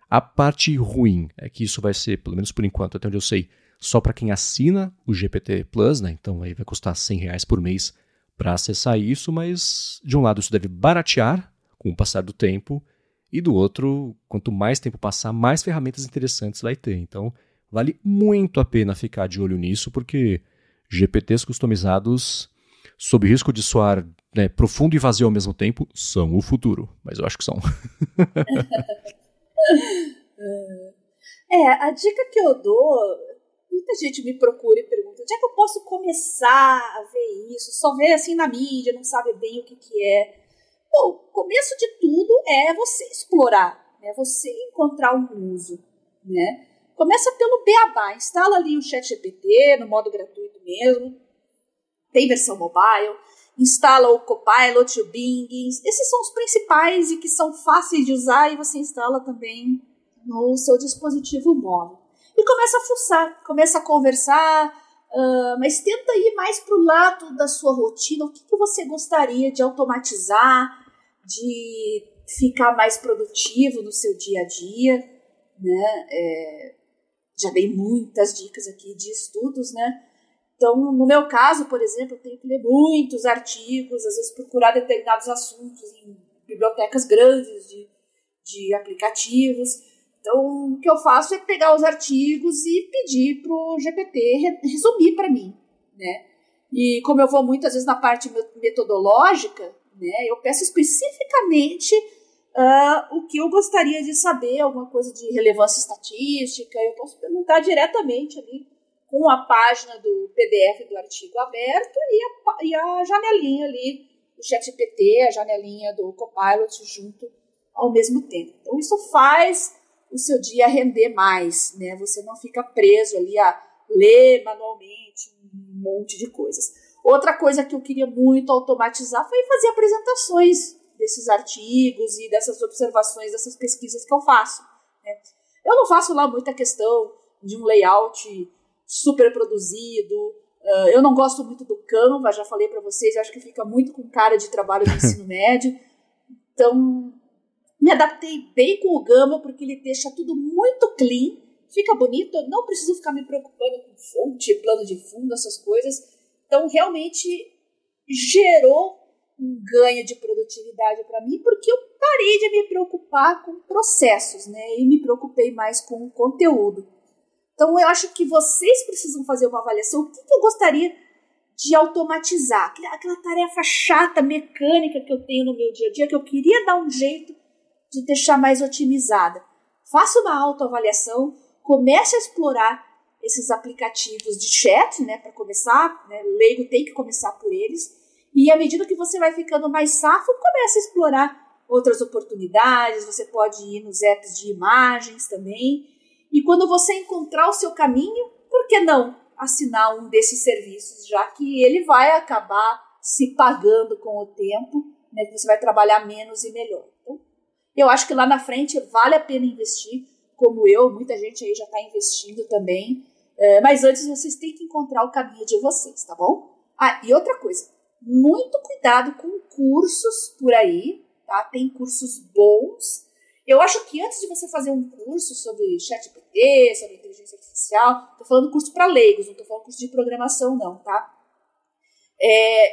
A: A parte ruim é que isso vai ser, pelo menos por enquanto, até onde eu sei, só para quem assina o GPT Plus, né? Então aí vai custar R$100 por mês para acessar isso, mas de um lado isso deve baratear com o passar do tempo, e do outro, quanto mais tempo passar, mais ferramentas interessantes vai ter. Então vale muito a pena ficar de olho nisso, porque GPTs customizados, sob risco de soar, né, profundo e vazio ao mesmo tempo, são o futuro. Mas eu acho que são.
B: A dica que eu dou, muita gente me procura e pergunta, onde é que eu posso começar a ver isso? Só vê assim na mídia, não sabe bem o que é. Bom, o começo de tudo é você explorar, né? Você encontrar um uso, né? Começa pelo beabá, instala ali o ChatGPT no modo gratuito mesmo, tem versão mobile, instala o Copilot, o Bing, esses são os principais e que são fáceis de usar e você instala também no seu dispositivo móvel. E começa a fuçar, começa a conversar, mas tenta ir mais para o lado da sua rotina, o que você gostaria de automatizar, de ficar mais produtivo no seu dia a dia, né? Já dei muitas dicas aqui de estudos, né? Então, no meu caso, por exemplo, eu tenho que ler muitos artigos, às vezes procurar determinados assuntos em bibliotecas grandes de aplicativos. Então, o que eu faço é pegar os artigos e pedir para o GPT resumir para mim, né? E como eu vou muitas vezes na parte metodológica, né, eu peço especificamente o que eu gostaria de saber, alguma coisa de relevância estatística, eu posso perguntar diretamente ali com a página do PDF do artigo aberto e a janelinha ali do ChatGPT, a janelinha do Copilot junto ao mesmo tempo. Então, isso faz o seu dia render mais, né? Você não fica preso ali a ler manualmente um monte de coisas. Outra coisa que eu queria muito automatizar foi fazer apresentações desses artigos e dessas observações, dessas pesquisas que eu faço, né? Eu não faço lá muita questão de um layout super produzido. Eu não gosto muito do Canva, já falei para vocês, acho que fica muito com cara de trabalho do ensino médio. Então, me adaptei bem com o Gama, porque ele deixa tudo muito clean, fica bonito, eu não preciso ficar me preocupando com fonte, plano de fundo, essas coisas. Então, realmente gerou um ganho de produtividade para mim, porque eu parei de me preocupar com processos, né? E me preocupei mais com o conteúdo. Então, eu acho que vocês precisam fazer uma avaliação. O que eu gostaria de automatizar? Aquela tarefa chata, mecânica que eu tenho no meu dia a dia, que eu queria dar um jeito de deixar mais otimizada. Faça uma autoavaliação, comece a explorar esses aplicativos de chat, né, para começar, né, o leigo tem que começar por eles, e à medida que você vai ficando mais safo, comece a explorar outras oportunidades, você pode ir nos apps de imagens também, e quando você encontrar o seu caminho, por que não assinar um desses serviços, já que ele vai acabar se pagando com o tempo, né, que você vai trabalhar menos e melhor. Então, eu acho que lá na frente vale a pena investir, como muita gente aí já está investindo também, mas antes vocês têm que encontrar o caminho de vocês, tá bom? Ah, e outra coisa, muito cuidado com cursos por aí, tá? Tem cursos bons. Eu acho que antes de você fazer um curso sobre ChatGPT, sobre inteligência artificial, tô falando curso para leigos, não tô falando curso de programação não, tá?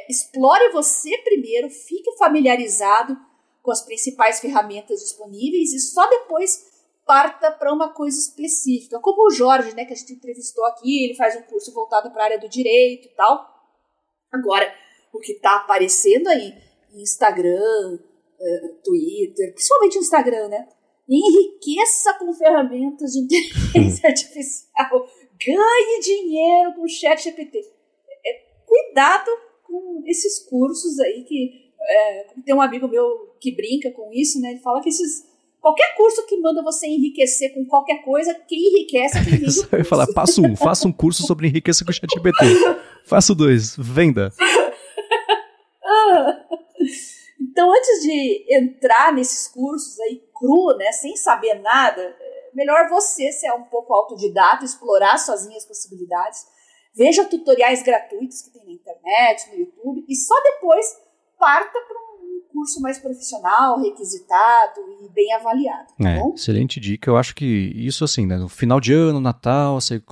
B: Explore você primeiro, fique familiarizado com as principais ferramentas disponíveis e só depois parta para uma coisa específica. Como o Jorge, né, que a gente entrevistou aqui, ele faz um curso voltado para a área do direito e tal. Agora, o que está aparecendo aí em Instagram, Twitter, principalmente Instagram, né? Enriqueça com ferramentas de inteligência artificial. Ganhe dinheiro com o ChatGPT. Cuidado com esses cursos aí que... tem um amigo meu que brinca com isso, né? Ele fala que qualquer curso que manda você enriquecer com qualquer coisa, quem enriquece é quem vende o curso.
A: Eu ia falar, passo 1, faça um curso sobre enriquecer com o ChatGPT. Passo 2, venda.
B: Então, antes de entrar nesses cursos aí cru, né, sem saber nada, melhor você ser um pouco autodidata, explorar sozinho as possibilidades, veja tutoriais gratuitos que tem na internet, no YouTube, e só depois parta para um curso mais profissional, requisitado e bem avaliado, tá bom?
A: Excelente dica. Eu acho que isso, assim, né, no final de ano, Natal, você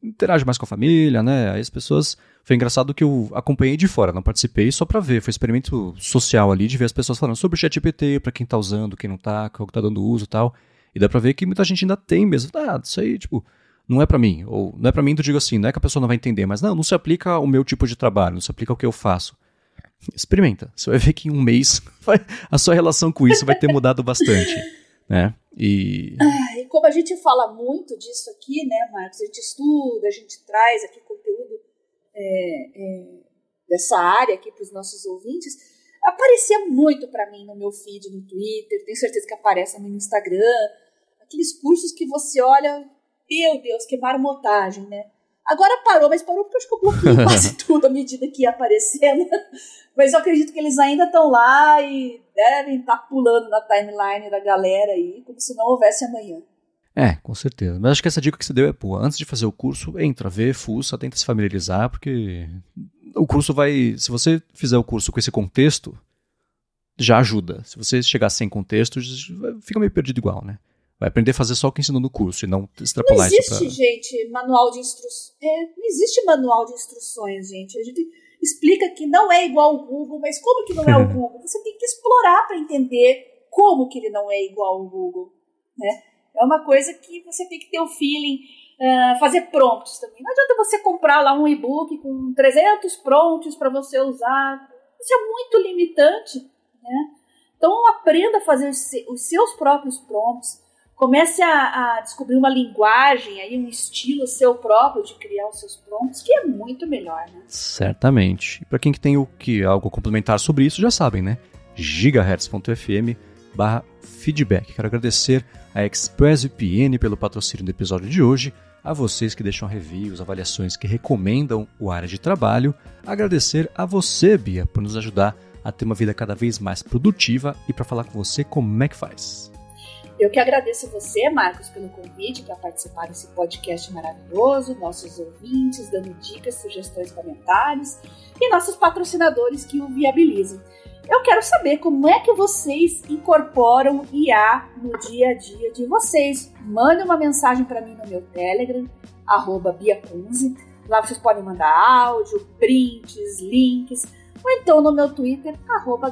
A: interage mais com a família, né? Aí as pessoas... Foi engraçado que eu acompanhei de fora, não participei só pra ver. Foi um experimento social ali, de ver as pessoas falando sobre o ChatGPT, pra quem tá usando, quem não tá, qual que tá dando uso e tal. E dá pra ver que muita gente ainda tem mesmo. Isso aí, tipo, não é pra mim. Ou não é pra mim, tu digo assim, não é que a pessoa não vai entender, mas não se aplica ao meu tipo de trabalho, não se aplica ao que eu faço. Experimenta. Você vai ver que em um mês a sua relação com isso vai ter mudado bastante, né? E
B: como a gente fala muito disso aqui, né, Marcos? A gente estuda, a gente traz aqui conteúdo dessa área aqui para os nossos ouvintes, aparecia muito para mim no meu feed, no Twitter, tenho certeza que aparece no Instagram, aqueles cursos que você olha, meu Deus, que marmotagem, né? Agora parou, mas parou porque eu acho que eu bloqueei quase tudo à medida que ia aparecendo, mas eu acredito que eles ainda estão lá e devem estar pulando na timeline da galera aí, como se não houvesse amanhã.
A: Com certeza. Mas acho que essa dica que você deu é boa. Antes de fazer o curso, entra, vê, fuça, tenta se familiarizar, porque o curso vai... Se você fizer o curso com esse contexto, já ajuda. Se você chegar sem contexto, fica meio perdido igual, né? Vai aprender a fazer só o que ensinou no curso e não extrapolar isso pra...
B: Não existe, gente, manual de instruções. Não existe manual de instruções, gente. A gente explica que não é igual ao Google, mas como que não é o Google? Você tem que explorar para entender como que ele não é igual ao Google, né? É uma coisa que você tem que ter o feeling, fazer prompts também. Não adianta você comprar lá um e-book com 300 prompts para você usar. Isso é muito limitante, né? Então, aprenda a fazer os seus próprios prompts. Comece a descobrir uma linguagem, aí, um estilo seu próprio de criar os seus prompts, que é muito melhor, né?
A: Certamente. E para quem que tem algo a complementar sobre isso, já sabem, né? gigahertz.fm/feedback. Quero agradecer a ExpressVPN pelo patrocínio do episódio de hoje, a vocês que deixam reviews, avaliações que recomendam o área de trabalho, agradecer a você, Bia, por nos ajudar a ter uma vida cada vez mais produtiva e para falar com você como é que faz.
B: Eu que agradeço você, Marcos, pelo convite para participar desse podcast maravilhoso, nossos ouvintes dando dicas, sugestões, comentários e nossos patrocinadores que o viabilizam. Eu quero saber como é que vocês incorporam IA no dia a dia de vocês. Mande uma mensagem para mim no meu Telegram, @BiaCunze. Lá vocês podem mandar áudio, prints, links, ou então no meu Twitter,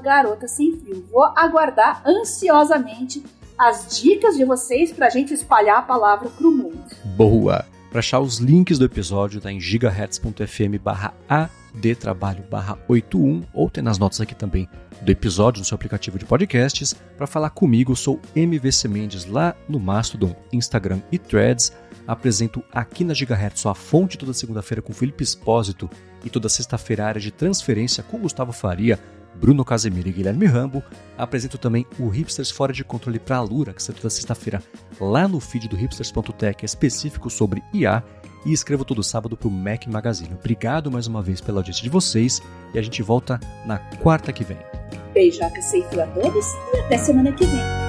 B: @GarotaSemFio. Vou aguardar ansiosamente as dicas de vocês pra gente espalhar a palavra pro mundo.
A: Boa! Para achar os links do episódio, tá em gigahertz.fm/adtrabalho/81 ou tem nas notas aqui também do episódio no seu aplicativo de podcasts. Para falar comigo, eu sou MVC Mendes lá no Mastodon, Instagram e Threads. Apresento aqui na Gigahertz a fonte toda segunda-feira com Felipe Espósito e toda sexta-feira a área de transferência com Gustavo Faria, Bruno Casemiro e Guilherme Rambo. Apresento também o Hipsters Fora de Controle para a Lura, que sai toda sexta-feira lá no feed do hipsters.tech, específico sobre IA, e escrevo todo sábado para o Mac Magazine. Obrigado mais uma vez pela audiência de vocês e a gente volta na quarta que vem.
B: Beijoca safe a todos e até semana que vem.